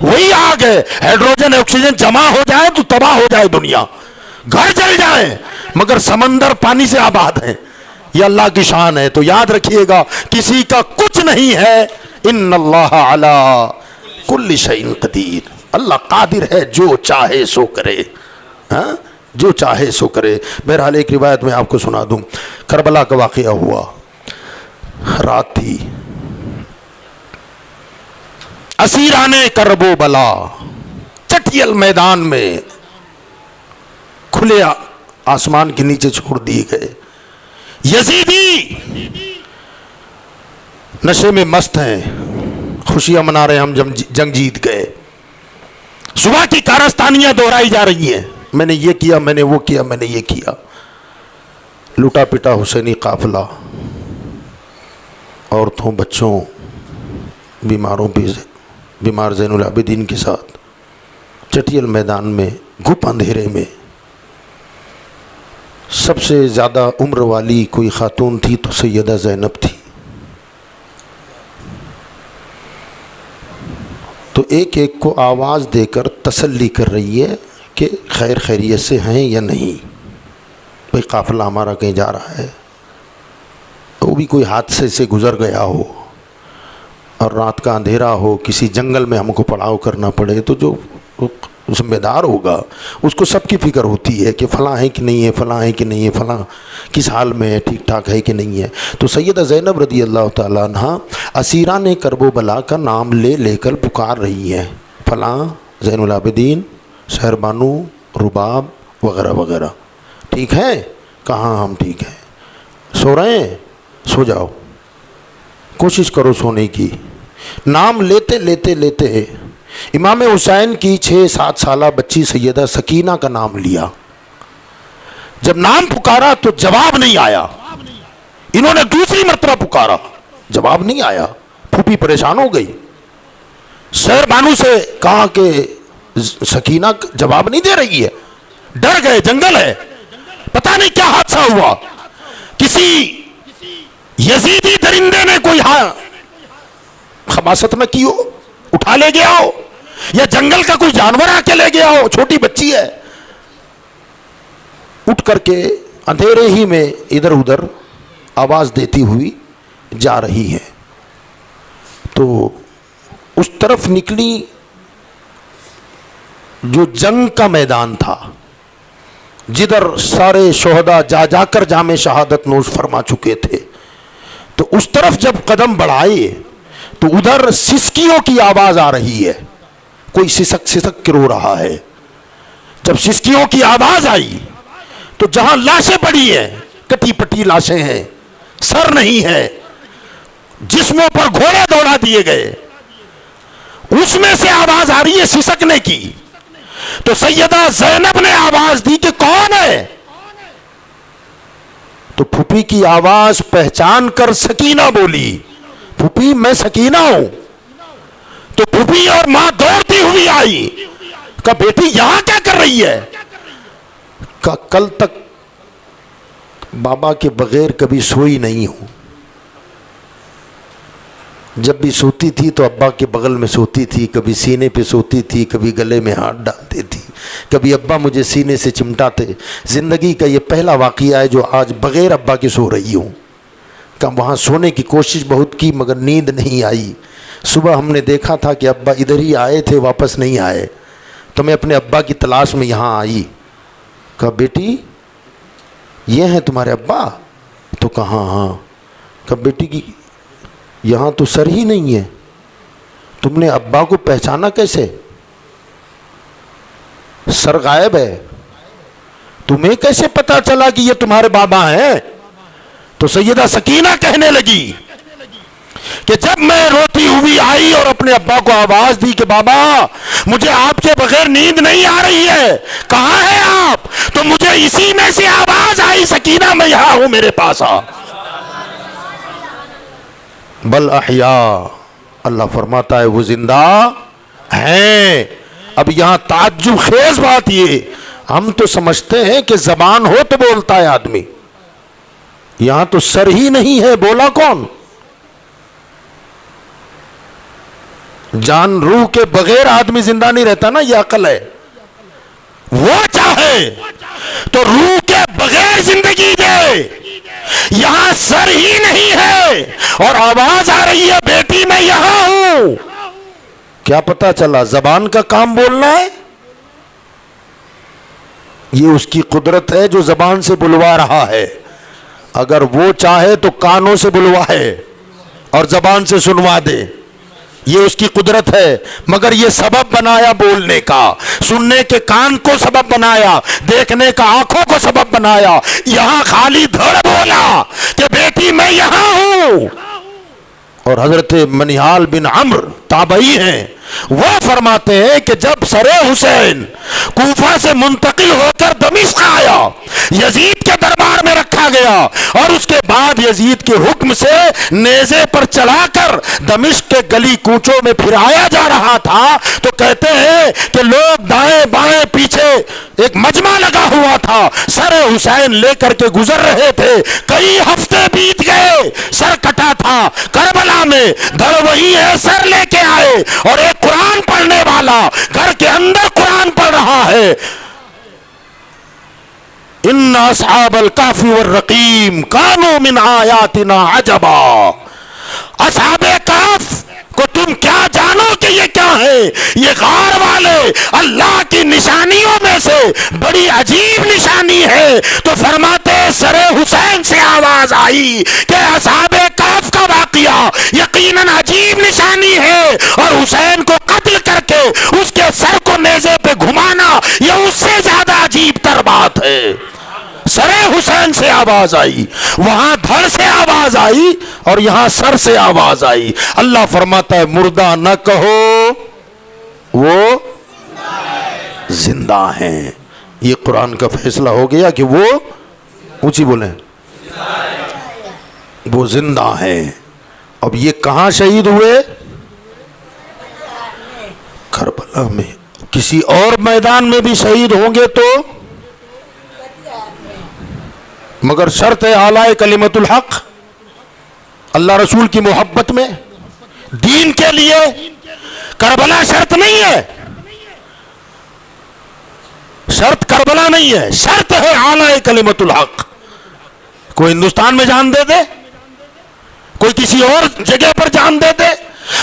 S1: وہی آگ ہے۔ ہائیڈروجن آکسیجن جمع ہو جائے تو تباہ ہو جائے دنیا، گھر جل جائیں، مگر سمندر پانی سے آباد ہے، یہ اللہ کی شان ہے۔ تو یاد رکھیے گا کسی کا کچھ نہیں ہے، ان اللہ علی کل شیء قدیر، اللہ قادر ہے جو چاہے سو کرے، ہاں جو چاہے سو کرے۔ بہرحال ایک روایت میں آپ کو سنا دوں، کربلا کا واقعہ ہوا، رات تھی، اسیران کرب و بلا چٹیل میدان میں کھلے آسمان کے نیچے چھوڑ دیے گئے۔ یزیدی نشے میں مست ہیں، خوشیاں منا رہے ہیں، ہم جنگ جیت گئے۔ صبح کی کارستانیاں دہرائی جا رہی ہیں، میں نے یہ کیا، میں نے وہ کیا، میں نے یہ کیا۔ لوٹا پٹا حسینی قافلہ، عورتوں، بچوں، بیماروں بھی، بیمار زین العابدین کے ساتھ چٹیل میدان میں گھپ اندھیرے میں۔ سب سے زیادہ عمر والی کوئی خاتون تھی تو سیدہ زینب تھی۔ تو ایک ایک کو آواز دے کر تسلی کر رہی ہے کہ خیر خیریت سے ہیں یا نہیں. بھئی قافلہ ہمارا کہیں جا رہا ہے، وہ بھی کوئی حادثے سے گزر گیا ہو اور رات کا اندھیرا ہو، کسی جنگل میں ہم کو پڑاؤ کرنا پڑے، تو جو ذمہ دار ہوگا اس کو سب کی فکر ہوتی ہے کہ فلاں ہے کہ نہیں ہے، فلاں ہے کہ نہیں ہے، فلاں کس حال میں ہے، ٹھیک ٹھاک ہے کہ نہیں ہے. تو سیدہ زینب رضی اللہ تعالیٰ عنہ اسیران کرب و بلا کا نام لے لے کر پکار رہی ہیں، فلاں زین العابدین، شہر بانو، رباب وغیرہ وغیرہ. ٹھیک ہے؟ کہاں ہم ٹھیک ہیں. سو رہے ہیں؟ سو جاؤ، کوشش کرو سونے کی. نام لیتے لیتے لیتے امام حسین کی 6-7 سالہ بچی سیدہ سکینہ کا نام لیا. جب نام پکارا تو جواب نہیں آیا. انہوں نے دوسری مرتبہ پکارا، جواب نہیں آیا. پھوپھی پریشان ہو گئی، شہر بانو سے کہا کہ سکینہ جواب نہیں دے رہی ہے. ڈر گئے، جنگل ہے، پتہ نہیں کیا حادثہ ہوا، کسی یزیدی درندے نے کوئی خباثت نہ کی ہو، اٹھا لے گیا ہو، یا جنگل کا کوئی جانور آ کے لے گیا ہو، چھوٹی بچی ہے. اٹھ کر کے اندھیرے ہی میں ادھر ادھر آواز دیتی ہوئی جا رہی ہے. تو اس طرف نکلی جو جنگ کا میدان تھا، جدھر سارے شہداء جا جا کر جام شہادت نوش فرما چکے تھے. تو اس طرف جب قدم بڑھائے تو ادھر سسکیوں کی آواز آ رہی ہے، کوئی سسک سسک کے رو رہا ہے. جب سسکیوں کی آواز آئی تو جہاں لاشیں پڑی ہیں، کٹی پٹی لاشیں ہیں، سر نہیں ہے، جسموں پر گھوڑے دوڑا دیے گئے، اس میں سے آواز آ رہی ہے سسکنے کی. تو سیدہ زینب نے آواز دی کہ کون ہے؟ تو پھوپھی کی آواز پہچان کر سکینہ بولی، پھوپھی میں سکینہ ہوں. تو پھوپھی اور ماں دوڑتی ہوئی آئی، کہا بیٹی یہاں کیا کر رہی ہے؟ کہا کل تک بابا کے بغیر کبھی سوئی نہیں ہوں. جب بھی سوتی تھی تو ابا کے بغل میں سوتی تھی، کبھی سینے پہ سوتی تھی، کبھی گلے میں ہاتھ ڈالتی تھی، کبھی ابا مجھے سینے سے چمٹاتے. زندگی کا یہ پہلا واقعہ ہے جو آج بغیر ابا کے سو رہی ہوں. کہ وہاں سونے کی کوشش بہت کی مگر نیند نہیں آئی. صبح ہم نے دیکھا تھا کہ ابا ادھر ہی آئے تھے، واپس نہیں آئے، تو میں اپنے ابا کی تلاش میں یہاں آئی. کہا بیٹی یہ ہیں تمہارے ابا؟ تو کہا ہاں. کہا بیٹی کی یہاں تو سر ہی نہیں ہے، تم نے ابا کو پہچانا کیسے؟ سر غائب ہے، تمہیں کیسے پتا چلا کہ یہ تمہارے بابا ہیں؟ تو سیدہ سکینہ کہنے لگی کہ جب میں روتی ہوئی آئی اور اپنے ابا کو آواز دی کہ بابا مجھے آپ کے بغیر نیند نہیں آ رہی ہے، کہاں ہیں آپ؟ تو مجھے اسی میں سے آواز آئی سکینہ میں یہاں ہوں، میرے پاس آ. بل احیاء، اللہ فرماتا ہے وہ زندہ ہیں. اب یہاں تعجب خیز بات یہ، ہم تو سمجھتے ہیں کہ زبان ہو تو بولتا ہے آدمی، یہاں تو سر ہی نہیں ہے، بولا کون؟ جان روح کے بغیر آدمی زندہ نہیں رہتا نا، یہ عقل ہے. وہ چاہے تو روح کے بغیر زندگی دے، یہاں سر ہی نہیں ہے اور آواز آ رہی ہے بیٹی میں یہاں ہوں. کیا پتا چلا؟ زبان کا کام بولنا ہے، یہ اس کی قدرت ہے جو زبان سے بلوا رہا ہے. اگر وہ چاہے تو کانوں سے بلوائے اور زبان سے سنوا دے، یہ اس کی قدرت ہے. مگر یہ سبب بنایا بولنے کا، سننے کے کان کو سبب بنایا، دیکھنے کا آنکھوں کو سبب بنایا. یہاں خالی دھڑ بولا کہ بیٹی میں یہاں ہوں. اور حضرت منہال بن عمرو تابعی ہیں، وہ فرماتے ہیں کہ جب سر حسین کوفہ سے منتقل ہو کر دمشق آیا، یزید کے دربار میں رکھا گیا اور اس کے بعد یزید کے حکم سے نیزے پر چلا کر دمشق کے گلی کوچوں میں پھرایا جا رہا تھا، تو کہتے ہیں کہ لوگ دائیں بائیں پیچھے ایک مجمع لگا ہوا تھا، سر حسین لے کر کے گزر رہے تھے، کئی ہفتے بیت گئے، سر کٹا تھا کربلا میں، گھر وہی ہے، سر لے کے آئے، اور ایک قرآن پڑھنے والا گھر کے اندر قرآن پڑھ رہا ہے۔ ان اصحاب الکہف والرقیم کانوا من آیاتنا عجبا، اصحاب کہف کو تم کیا جانو کہ یہ کیا ہے؟ یہ غار والے اللہ کی نشانیوں میں سے بڑی عجیب نشانی ہے۔ تو فرماتے سر حسین سے آواز آئی کہ اصحاب کہف کا واقعہ یقیناً عجیب نشانی ہے، اور حسین کو قتل کر کے اس کے سر کو نیزے پہ گھمانا یہ اس سے زیادہ عجیب تر بات ہے۔ سر حسین سے آواز آئی، وہاں دھڑ سے آواز آئی، اور یہاں سر سے آواز آئی۔ اللہ فرماتا ہے مردہ نہ کہو، وہ زندہ ہیں۔ یہ قرآن کا فیصلہ ہو گیا کہ وہ اونچی بولیں، وہ زندہ ہیں۔ اب یہ کہاں شہید ہوئے؟ کربلا میں۔ کسی اور میدان میں بھی شہید ہوں گے تو، مگر شرط ہے اعلی کلمت الحق، اللہ رسول کی محبت میں، دین کے لیے۔ کربلا شرط نہیں ہے، شرط کربلا نہیں ہے، شرط ہے اعلی کلمت الحق۔ کوئی ہندوستان میں جان دے دے، کوئی کسی اور جگہ پر جان دے دے،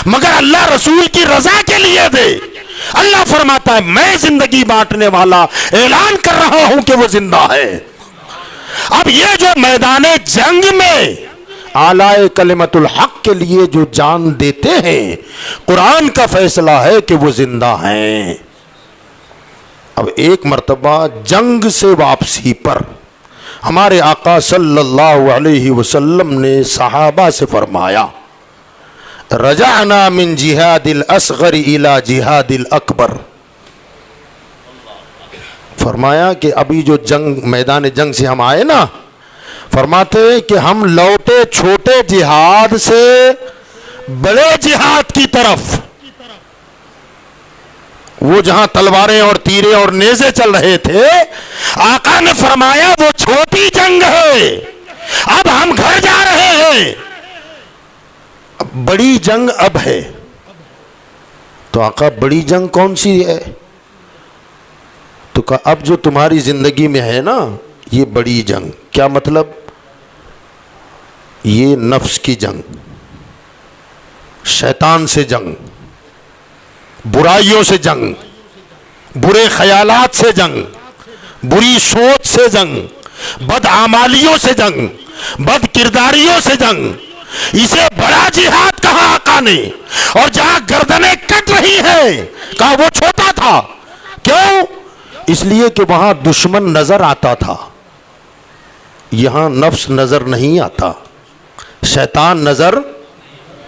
S1: مگر اللہ رسول کی رضا کے لیے دے۔ اللہ فرماتا ہے میں زندگی بانٹنے والا اعلان کر رہا ہوں کہ وہ زندہ ہے۔ اب یہ جو میدان جنگ میں اعلی کلمت الحق کے لیے جو جان دیتے ہیں، قرآن کا فیصلہ ہے کہ وہ زندہ ہیں۔ اب ایک مرتبہ جنگ سے واپسی پر ہمارے آقا صلی اللہ علیہ وسلم نے صحابہ سے فرمایا رجعنا من جہاد الاصغر الى جہاد الاکبر، فرمایا کہ ابھی جو جنگ میدان جنگ سے ہم آئے نا، فرماتے کہ ہم لوٹے چھوٹے جہاد سے بڑے جہاد کی طرف، وہ جہاں تلواریں اور تیرے اور نیزے چل رہے تھے، آقا نے فرمایا وہ چھوٹی جنگ ہے، اب ہم گھر جا رہے ہیں، بڑی جنگ اب ہے۔ تو آقا بڑی جنگ کون سی ہے؟ تو کہا اب جو تمہاری زندگی میں ہے نا یہ بڑی جنگ۔ کیا مطلب؟ یہ نفس کی جنگ، شیطان سے جنگ، برائیوں سے جنگ، برے خیالات سے جنگ، بری سوچ سے جنگ، بدعمالیوں سے جنگ، بد کرداریوں سے جنگ۔ اسے بڑا جہاد کہا آقا نے۔ اور جہاں گردنیں کٹ رہی ہیں کہا وہ چھوٹا تھا۔ کیوں؟ اس لیے کہ وہاں دشمن نظر آتا تھا، یہاں نفس نظر نہیں آتا، شیطان نظر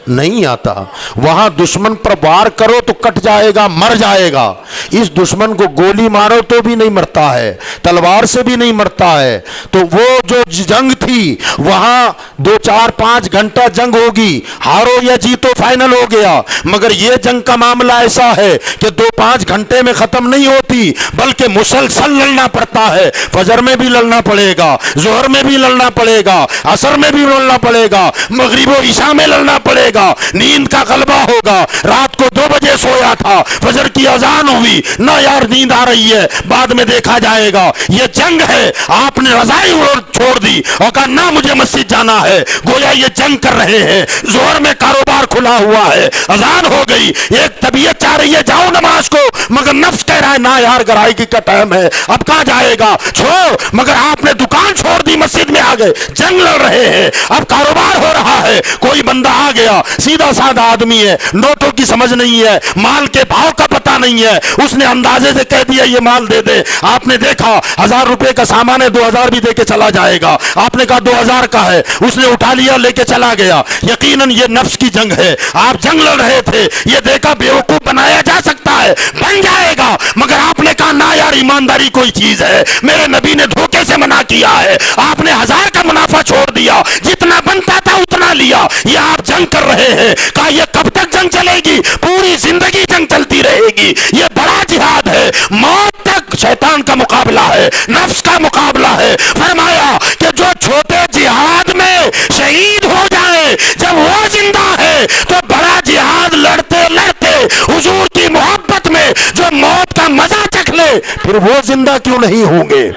S1: نہیں آتا۔ وہاں دشمن پر وار کرو تو کٹ جائے گا، مر جائے گا، اس دشمن کو گولی مارو تو بھی نہیں مرتا ہے، تلوار سے بھی نہیں مرتا ہے۔ تو وہ جو جنگ تھی وہاں 2-4-5 گھنٹہ جنگ ہوگی، ہارو یا جیتو فائنل ہو گیا، مگر یہ جنگ کا معاملہ ایسا ہے کہ 2-5 گھنٹے میں ختم نہیں ہوتی، بلکہ مسلسل لڑنا پڑتا ہے۔ فجر میں بھی لڑنا پڑے گا، ظہر میں بھی لڑنا پڑے گا، عصر میں بھی لڑنا پڑے گا، مغرب و عشاء میں لڑنا پڑے گا، نیند کا غلبہ ہوگا۔ رات کو 2 بجے سویا تھا، فجر کی اذان ہوئی، نہ یار نیند آ رہی ہے، بعد میں دیکھا جائے گا۔ یہ جنگ ہے، آپ نے رضائی چھوڑ دی اور کہا نہ مجھے مسجد جانا ہے، گویا یہ جنگ کر رہے ہیں۔ ظہر میں کاروبار کھلا ہوا ہے، اذان ہو گئی، ایک طبیعت چاہ رہی ہے جاؤ نماز کو، مگر نفس کہہ رہا ہے نہ یار گرائیگی کا ٹائم ہے، اب کہاں جائے گا، چھوڑ۔ مگر آپ نے دکان چھوڑ دی، مسجد میں آ گئے، جنگ لڑ رہے ہیں، اب کاروبار ہو رہا ہے۔ کوئی بندہ آ گیا، سیدھا سادہ آدمی ہے، نوٹوں کی سمجھ نہیں ہے، مال کے بھاؤ کا پتہ نہیں ہے، اس نے اندازے سے کہہ دیا یہ مال دے دے۔ آپ نے دیکھا 1000 روپے کا سامان ہے، 2000 بھی دے کے چلا جائے گا۔ آپ نے کہا 2000 کا ہے، اس نے اٹھا لیا لے کے چلا گیا۔ یقیناً یہ نفس کی جنگ ہے، آپ جنگ لڑ رہے تھے، یہ دیکھا بیوقوف بنایا جا سکتا ہے، بن جائے گا، مگر آپ نے کہا نہ یار ایمانداری کوئی چیز ہے، میرے نبی نے دھوکے سے منع کیا ہے۔ آپ نے 1000 کا منافع چھوڑ دیا، جتنا بنتا تھا اتنا لیا۔ یہ آپ جنگ کر رہے ہیں، کہا یہ کب تک جنگ چلے گی؟ پوری زندگی جنگ چلتی رہے گی، یہ بڑا جہاد ہے، موت تک شیطان کا مقابلہ ہے، نفس کا مقابلہ ہے۔ فرمایا کہ جو چھوٹے جہاد میں شہید ہو جائے جب وہ زندہ ہے تو بڑا جہاد لڑتے لڑتے حضور کی محبت میں جو موت کا مزہ چکھ لے پھر وہ زندہ کیوں نہیں ہوں گے؟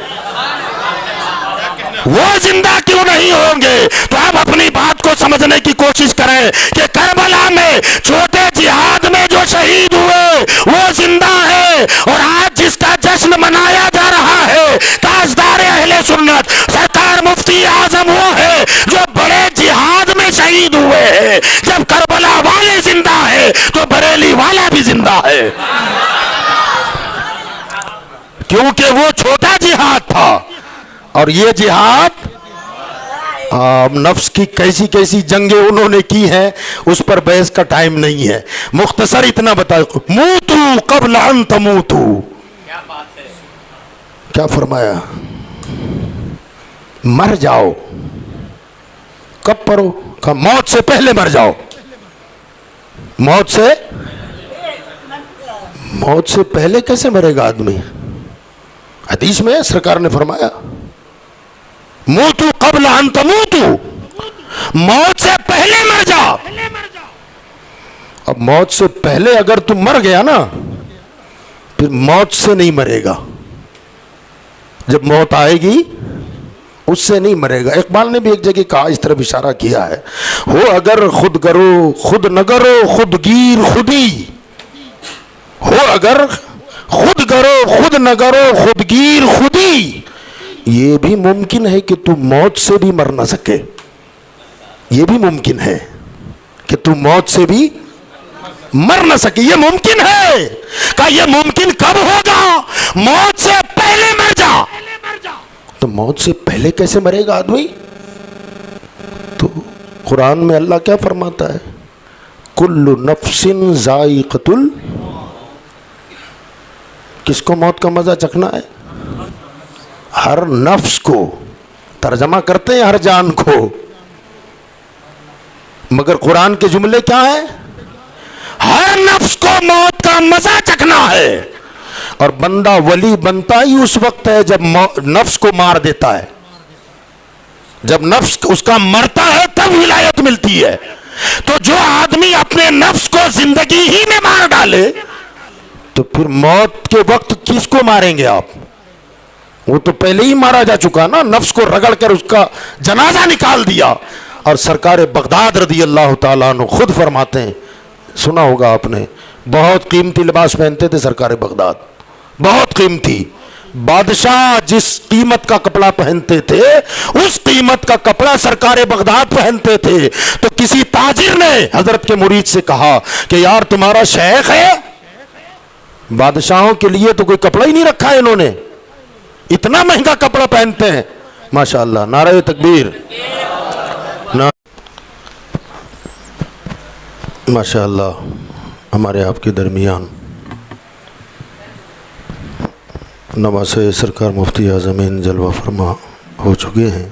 S1: وہ زندہ کیوں نہیں ہوں گے؟ تو آپ اپنی بات کو سمجھنے کی کوشش کریں کہ کربلا میں چھوٹے جہاد میں جو شہید ہوئے وہ زندہ ہے، اور آج جس کا جشن منایا جا رہا ہے تاجدار اہل سنت سرکار مفتی اعظم وہ ہے جو بڑے جہاد میں شہید ہوئے ہیں۔ جب کربلا والے زندہ ہے تو بریلی والا بھی زندہ ہے، کیونکہ وہ چھوٹا جہاد تھا اور یہ جہاد نفس کی کیسی کیسی جنگیں انہوں نے کی ہیں، اس پر بحث کا ٹائم نہیں ہے۔ مختصر اتنا بتاؤ، موتو قبل ان تموتو،
S3: کیا بات ہے؟
S1: کیا فرمایا؟ مر جاؤ، کب پڑھو؟ کہا موت سے پہلے مر جاؤ۔ موت سے پہلے کیسے مرے گا آدمی؟ حدیث میں سرکار نے فرمایا موتو قبل ان تموتو، موت سے پہلے مر جاؤ۔ اب موت سے پہلے اگر تم مر گیا نا پھر موت سے نہیں مرے گا، جب موت آئے گی اس سے نہیں مرے گا۔ اقبال نے بھی ایک جگہ کہا، اس طرف اشارہ کیا ہے، ہو اگر خود کرو خود نہ کرو خود گیر خودی، ہو اگر خود کرو خود نہ کرو خود گیر خودی، یہ بھی ممکن ہے کہ تم موت سے بھی مر نہ سکے، یہ بھی ممکن ہے کہ تم موت سے بھی مر نہ سکے، یہ ممکن ہے۔ کہ یہ ممکن کب ہوگا؟ موت سے پہلے مر جا۔ تو موت سے پہلے کیسے مرے گا آدمی؟ تو قرآن میں اللہ کیا فرماتا ہے؟ کل نفس ذائقۃ کس کو موت کا مزہ چکھنا ہے؟ ہر نفس کو، ترجمہ کرتے ہیں ہر جان کو، مگر قرآن کے جملے کیا ہیں؟ ہر نفس کو موت کا مزہ چکھنا ہے، اور بندہ ولی بنتا ہی اس وقت ہے جب نفس کو مار دیتا ہے، جب نفس اس کا مرتا ہے تب ولایت ملتی ہے۔ تو جو آدمی اپنے نفس کو زندگی ہی میں مار ڈالے تو پھر موت کے وقت کس کو ماریں گے آپ؟ وہ تو پہلے ہی مارا جا چکا نا، نفس کو رگڑ کر اس کا جنازہ نکال دیا۔ اور سرکار بغداد رضی اللہ تعالیٰ عنہ خود فرماتے ہیں، سنا ہوگا آپ نے، بہت قیمتی لباس پہنتے تھے سرکار بغداد، بہت قیمتی۔ بادشاہ جس قیمت کا کپڑا پہنتے تھے اس قیمت کا کپڑا سرکار بغداد پہنتے تھے۔ تو کسی تاجر نے حضرت کے مرید سے کہا کہ یار تمہارا شیخ ہے، بادشاہوں کے لیے تو کوئی کپڑا ہی نہیں رکھا ہے انہوں نے، اتنا مہنگا کپڑا پہنتے ہیں۔ ماشاءاللہ، نعرہ تکبیر، ماشاءاللہ۔ ہمارے آپ کے درمیان نواسے سرکار مفتی اعظم جلوہ فرما ہو چکے ہیں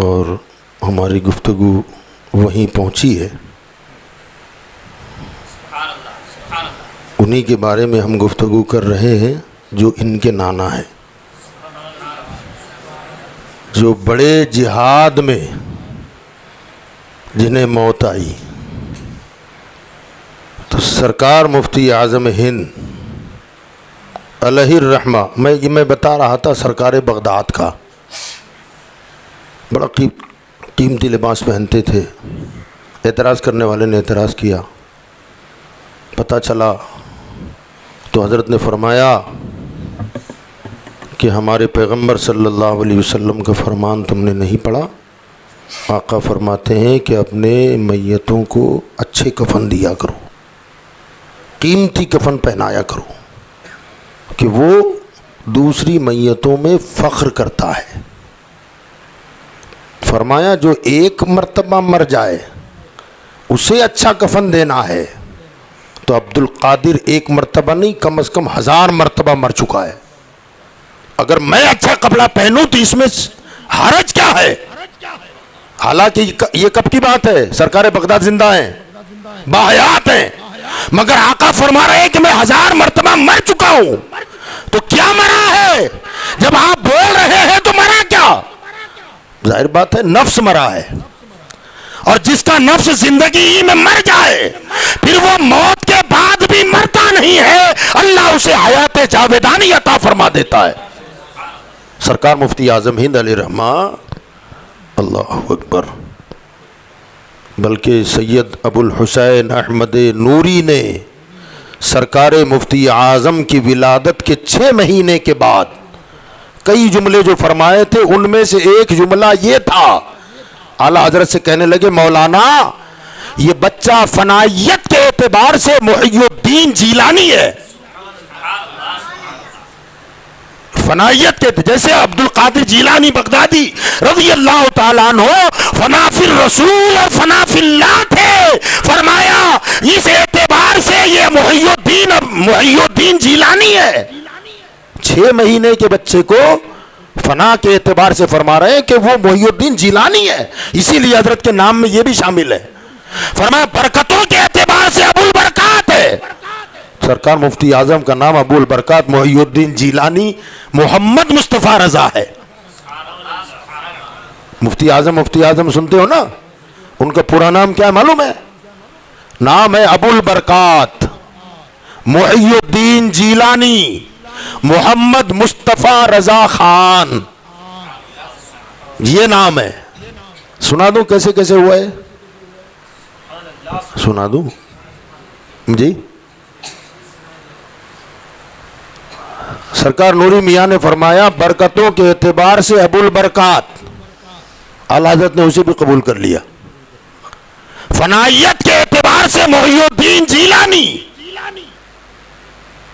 S1: اور ہماری گفتگو وہیں پہنچی ہے، انہی کے بارے میں ہم گفتگو کر رہے ہیں جو ان کے نانا ہے، جو بڑے جہاد میں جنہیں موت آئی۔ تو سرکار مفتی اعظم ہند علیہ الرحمہ، میں بتا رہا تھا سرکار بغداد کا، بڑا قیمتی لباس پہنتے تھے۔ اعتراض کرنے والے نے اعتراض کیا، پتہ چلا تو حضرت نے فرمایا کہ ہمارے پیغمبر صلی اللہ علیہ وسلم کا فرمان تم نے نہیں پڑھا؟ آقا فرماتے ہیں کہ اپنے میتوں کو اچھے کفن دیا کرو، قیمتی کفن پہنایا کرو، کہ وہ دوسری میتوں میں فخر کرتا ہے۔ فرمایا جو ایک مرتبہ مر جائے اسے اچھا کفن دینا ہے، تو عبد القادر ایک مرتبہ نہیں، کم از کم 1000 مرتبہ مر چکا ہے۔ اگر میں اچھا کپڑا پہنوں تو اس میں حرج کیا ہے؟ حالانکہ یہ کب کی بات ہے؟ سرکار بغداد زندہ ہیں، باحیات ہیں، مگر آقا فرما رہے ہیں کہ میں 1000 مرتبہ مر چکا ہوں، تو کیا مرا ہے؟ جب آپ بول رہے ہیں تو مرا کیا؟ ظاہر بات ہے نفس مرا ہے، اور جس کا نفس زندگی ہی میں مر جائے پھر وہ موت کے بعد بھی مرتا نہیں ہے، اللہ اسے حیات جاویدانی عطا فرما دیتا ہے۔ سرکار مفتی اعظم ہند علیہ رحمہ، اللہ اکبر، بلکہ سید ابو الحسین احمد نوری نے سرکار مفتی اعظم کی ولادت کے 6 مہینے کے بعد کئی جملے جو فرمائے تھے، ان میں سے ایک جملہ یہ تھا، اعلیٰ حضرت سے کہنے لگے مولانا یہ بچہ فنائیت کے اعتبار سے محی الدین جیلانی ہے، فنائیت کے جیسے عبد القادر جیلانی بغدادی رضی اللہ تعالیٰ عنہ فنا فی الرسول اور فنا فی اللہ تھے، فرمایا اس اعتبار سے یہ محی الدین جیلانی ہے۔ 6 مہینے کے بچے کو فنا کے اعتبار سے فرما رہے ہیں کہ وہ محی الدین جیلانی ہے، اسی لیے حضرت کے نام میں یہ بھی شامل ہے۔ فرمایا برکتوں کے اعتبار سے ابو البرکات ہے، سرکار مفتی اعظم کا نام ابو البرکات محی الدین جیلانی محمد مصطفیٰ رضا ہے۔ مفتی اعظم سنتے ہو نا، ان کا پورا نام کیا ہے معلوم ہے؟ نام ہے ابو البرکات محی الدین جیلانی محمد مصطفیٰ رضا خان، یہ نام ہے۔ سنا دوں کیسے کیسے ہوا ہے؟ سنا دوں جی؟ سرکار نوری میاں نے فرمایا برکتوں کے اعتبار سے ابو البرکات، اعلیٰ حضرت نے اسے بھی قبول کر لیا۔ فنائیت کے اعتبار سے محی الدین جیلانی،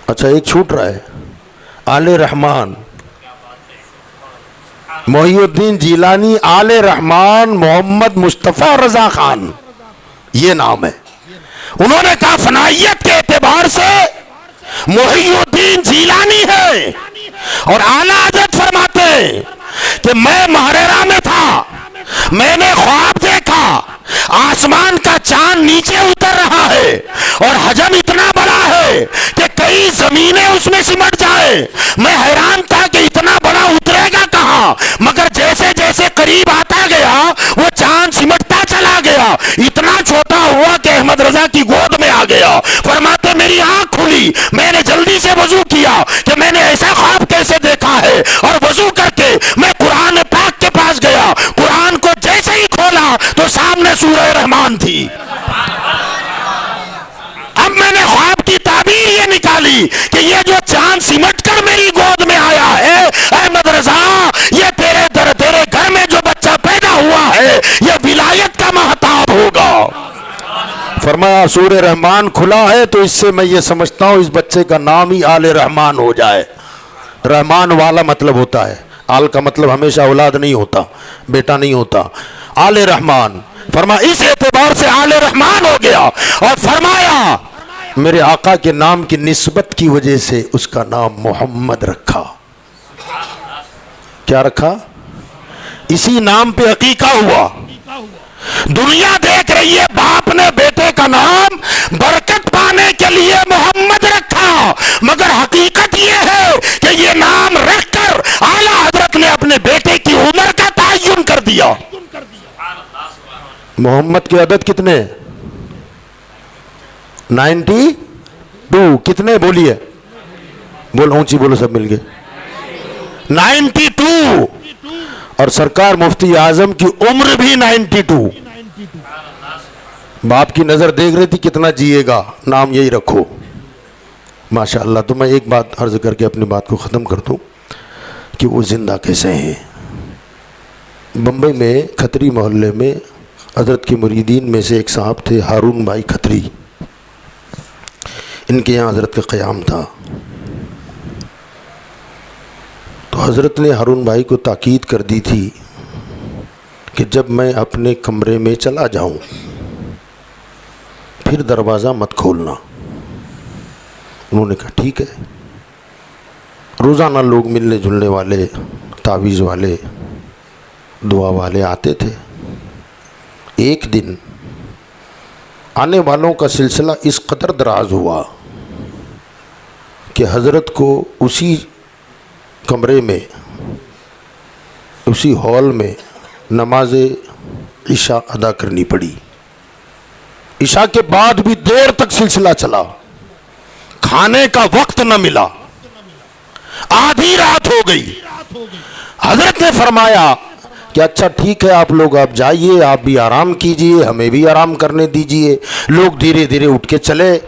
S1: اچھا ایک چھوٹ رہا ہے، آل رحمان، محی الدین جیلانی آل رحمان محمد مصطفیٰ رضا خان، یہ نام ہے۔ انہوں نے کہا فنائیت کے اعتبار سے محی الدین جیلانی ہے، اور اعلیٰ حضرت فرماتے ہیں کہ میں مہریرا میں تھا، میں نے خواب دیکھا آسمان کا چاند نیچے اتر رہا ہے اور حجم اتنا بڑا ہے کہ کئی زمینیں اس میں سمٹ جائے۔ میں حیران تھا کہ اتنا بڑا اترے گا کہاں، مگر جیسے جیسے قریب آتا گیا وہ چاند سمٹتا چلا گیا، اتنا چھوٹا ہوا کہ احمد رضا کی گود میں آ گیا۔ فرماتے میری آنکھ کھلی، میں نے جلدی سے وضو کیا کہ میں نے ایسا خواب کیسے دیکھا ہے، اور وضو کر کے میں قرآن پاک کے پاس گیا، قرآن کو جیسے ہی کھولا تو سامنے سورہ رحمان تھی۔ اب میں نے خواب کی تعبیر یہ نکالی کہ یہ جو چاند سمٹ کر میری گود میں آیا ہے احمد رضا، یہ تیرے گھر میں جو بچہ پیدا ہوا ہے یہ ولایت کا مہتاب ہوگا۔ فرمایا سورہ رحمان کھلا ہے تو اس سے میں یہ سمجھتا ہوں اس بچے کا نام ہی آل رحمان ہو جائے۔ رحمان والا مطلب ہوتا ہے، آل کا مطلب ہمیشہ اولاد نہیں ہوتا، بیٹا نہیں ہوتا، آل رحمان۔ فرمایا اس اعتبار سے آل رحمان ہو گیا، اور فرمایا میرے آقا کے نام کی نسبت کی وجہ سے اس کا نام محمد رکھا۔ کیا رکھا؟ اسی نام پہ عقیقہ ہوا۔ دنیا دیکھ رہی ہے باپ نے بیٹے کا نام برکت پانے کے لیے محمد رکھا، مگر حقیقت یہ ہے کہ یہ نام رکھ کر اعلیٰ حضرت نے اپنے بیٹے کی عمر کا تعین کر دیا۔ محمد کے عدد کتنے؟ 92 کتنے بولیے؟ بولو اونچی بولو سب مل کے 92، اور سرکار مفتی اعظم کی عمر بھی 92۔ باپ کی نظر دیکھ رہی تھی کتنا جیے گا، نام یہی رکھو ماشاءاللہ۔ تو میں ایک بات عرض کر کے اپنی بات کو ختم کر دوں کہ وہ زندہ کیسے ہیں۔ بمبئی میں کھتری محلے میں حضرت کے مریدین میں سے ایک صاحب تھے ہارون بھائی کھتری، ان کے یہاں حضرت کا قیام تھا۔ تو حضرت نے ہارون بھائی کو تاکید کر دی تھی کہ جب میں اپنے کمرے میں چلا جاؤں پھر دروازہ مت کھولنا۔ انہوں نے کہا ٹھیک ہے۔ روزانہ لوگ ملنے جلنے والے، تعویذ والے، دعا والے آتے تھے۔ ایک دن آنے والوں کا سلسلہ اس قدر دراز ہوا کہ حضرت کو اسی کمرے میں، اسی ہال میں نماز عشاء ادا کرنی پڑی۔ عشاء کے بعد بھی دیر تک سلسلہ چلا، کھانے کا وقت نہ ملا، آدھی رات ہو گئی۔ حضرت نے فرمایا کہ اچھا ٹھیک ہے، آپ لوگ آپ جائیے، آپ بھی آرام کیجئے، ہمیں بھی آرام کرنے دیجئے۔ لوگ دھیرے دھیرے اٹھ کے چلے۔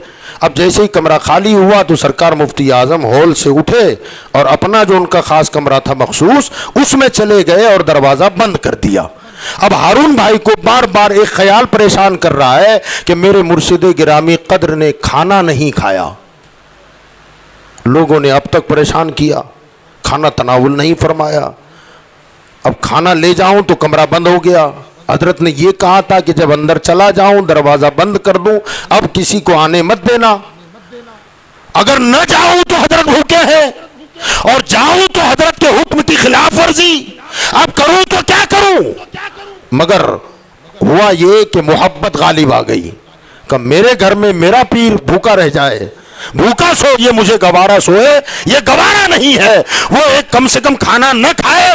S1: اب جیسے ہی کمرہ خالی ہوا تو سرکار مفتی اعظم ہال سے اٹھے اور اپنا جو ان کا خاص کمرہ تھا مخصوص، اس میں چلے گئے اور دروازہ بند کر دیا۔ اب ہارون بھائی کو بار بار ایک خیال پریشان کر رہا ہے کہ میرے مرشد گرامی قدر نے کھانا نہیں کھایا، لوگوں نے اب تک پریشان کیا، کھانا تناول نہیں فرمایا، اب کھانا لے جاؤں تو کمرہ بند ہو گیا۔ حضرت نے یہ کہا تھا کہ جب اندر چلا جاؤں دروازہ بند کر دوں، اب کسی کو آنے مت دینا، اگر نہ جاؤں تو حضرت بھوکے ہیں، اور جاؤں تو حضرت کے حکم کی خلاف ورزی، اب کروں تو کیا کروں؟ مگر ہوا یہ کہ محبت غالب آ گئی کہ میرے گھر میں میرا پیر بھوکا رہ جائے، بھوکا سو یہ مجھے گوارا سوئے، یہ گوارا نہیں ہے۔ وہ ایک کم سے کم کھانا نہ کھائے،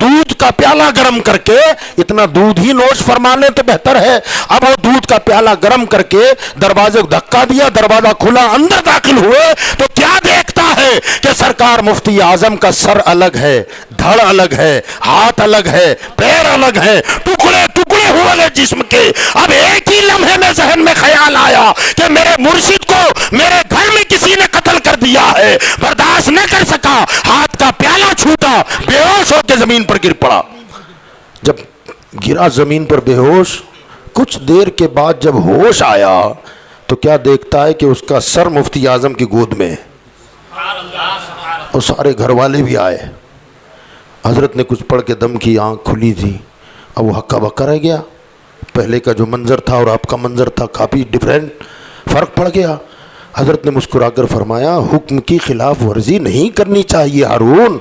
S1: دودھ کا پیالہ گرم کر کے، اتنا دودھ ہی نوش فرما لیں تو بہتر ہے۔ اب وہ دودھ کا پیالہ گرم کر کے دروازے کو دھکا دیا، دروازہ کھلا، اندر داخل ہوئے تو کیا دیکھتا ہے کہ سرکار مفتی اعظم کا سر الگ ہے، دھڑ الگ ہے، ہاتھ الگ ہے، پیر الگ ہے، ٹکڑے ٹکڑے ہوئے جسم کے۔ اب ایک ہی لمحے میں ذہن میں خیال آیا کہ میرے مرشد کو میرے گھر میں کسی نے قتل کر دیا ہے، برداشت نہ کر سکا، ہاتھ کا پیالہ چھوٹا، بے ہوش ہو کے زمین پر گر پڑا۔ جب گرا زمین پر بے ہوش، کچھ دیر کے بعد جب ہوش آیا تو کیا دیکھتا ہے کہ اس کا سر مفتی اعظم کی گود میں ہے، اور سارے گھر والے بھی آئے۔ حضرت نے کچھ پڑھ کے دم کی، آنکھ کھلی تھی، اب وہ ہکا بکا رہ گیا۔ پہلے کا جو منظر تھا اور آپ کا منظر تھا کافی ڈیفرنٹ، فرق پڑ گیا۔ حضرت نے مسکرا کر فرمایا حکم کی خلاف ورزی نہیں کرنی چاہیے ہارون،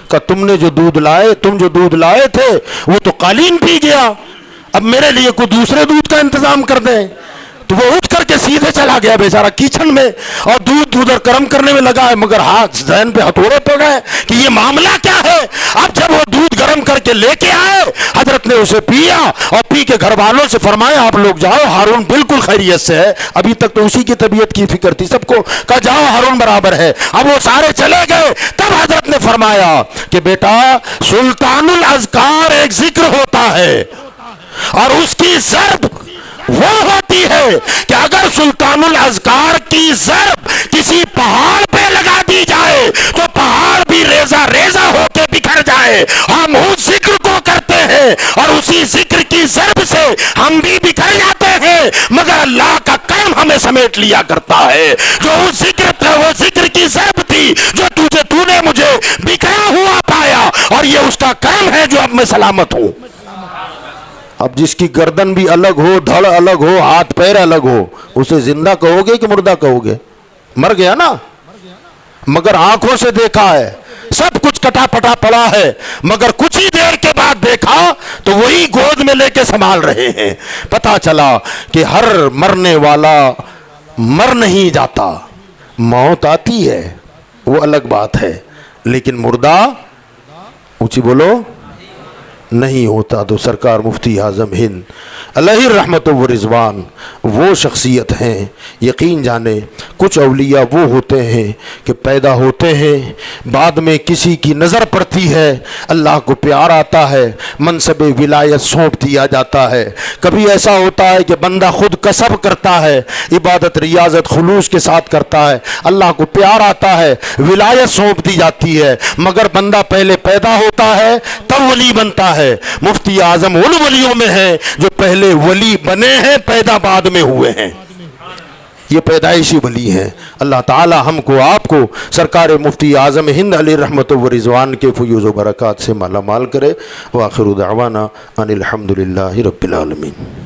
S1: کہ تم جو دودھ لائے تھے وہ تو قالین پی گیا، اب میرے لیے کوئی دوسرے دودھ کا انتظام کر دیں۔ تو وہ اٹھ کر کے سیدھے چلا گیا بیچارہ کچن میں، اور دودھ ادھر گرم کرنے میں لگا ہے، مگر ہاتھ ذہن پہ ہتھوڑے پڑ گئے کہ یہ معاملہ کیا ہے۔ اب جب وہ دودھ گرم کر کے لے کے آئے، حضرت نے اسے پیا اور پی کے گھر والوں سے فرمایا آپ لوگ جاؤ، ہارون بالکل خیریت سے ہے، ابھی تک تو اسی کی طبیعت کی فکر تھی، سب کو کہا جاؤ ہارون برابر ہے۔ اب وہ سارے چلے گئے، تب حضرت نے فرمایا کہ بیٹا سلطان الاذکار ایک ذکر ہوتا ہے، اور اس کی ضرب وہ ہوتی ہے کہ اگر سلطان الاذکار کی ضرب کسی پہاڑ پہ لگا دی جائے تو پہاڑ بھی ریزہ ریزہ ہو کے بکھر جائے۔ ہم اس ذکر کو کرتے ہیں اور اسی ذکر کی ضرب سے ہم بھی بکھر جاتے ہیں، مگر اللہ کا کرم ہمیں سمیٹ لیا کرتا ہے۔ جو اس ذکر تھا وہ ذکر کی ضرب تھی جو تو نے مجھے بکھرا ہوا پایا، اور یہ اس کا کرم ہے جو اب میں سلامت ہوں۔ اب جس کی گردن بھی الگ ہو، دھڑ الگ ہو، ہاتھ پیر الگ ہو، اسے زندہ کہو گے کہ مردہ کہو گے؟ مر گیا نا، مگر آنکھوں سے دیکھا ہے، سب کچھ کٹا پٹا پڑا ہے، مگر کچھ ہی دیر کے بعد دیکھا تو وہی گود میں لے کے سنبھال رہے ہیں۔ پتا چلا کہ ہر مرنے والا مر نہیں جاتا، موت آتی ہے وہ الگ بات ہے، لیکن مردہ اونچی بولو نہیں ہوتا۔ تو سرکار مفتی اعظم ہند علیہ الرحمت و رضوان وہ شخصیت ہیں، یقین جانے کچھ اولیاء وہ ہوتے ہیں کہ پیدا ہوتے ہیں، بعد میں کسی کی نظر پڑتی ہے، اللہ کو پیار آتا ہے، منصب ولایت سونپ دیا جاتا ہے۔ کبھی ایسا ہوتا ہے کہ بندہ خود کسب کرتا ہے، عبادت ریاضت خلوص کے ساتھ کرتا ہے، اللہ کو پیار آتا ہے، ولایت سونپ دی جاتی ہے، مگر بندہ پہلے پیدا ہوتا ہے تب ولی بنتا ہے۔ مفتی اعظم ان ولیوں میں ہیں جو پہلے ولی بنے ہیں، پیدا بعد میں ہوئے ہیں، یہ پیدائشی ولی ہیں۔ اللہ تعالی ہم کو آپ کو سرکار مفتی اعظم ہند علیہ رحمت و رضوان کے فیوز و برکات سے مالا مال کرے۔ وآخر دعوانا ان الحمدللہ رب العالمین۔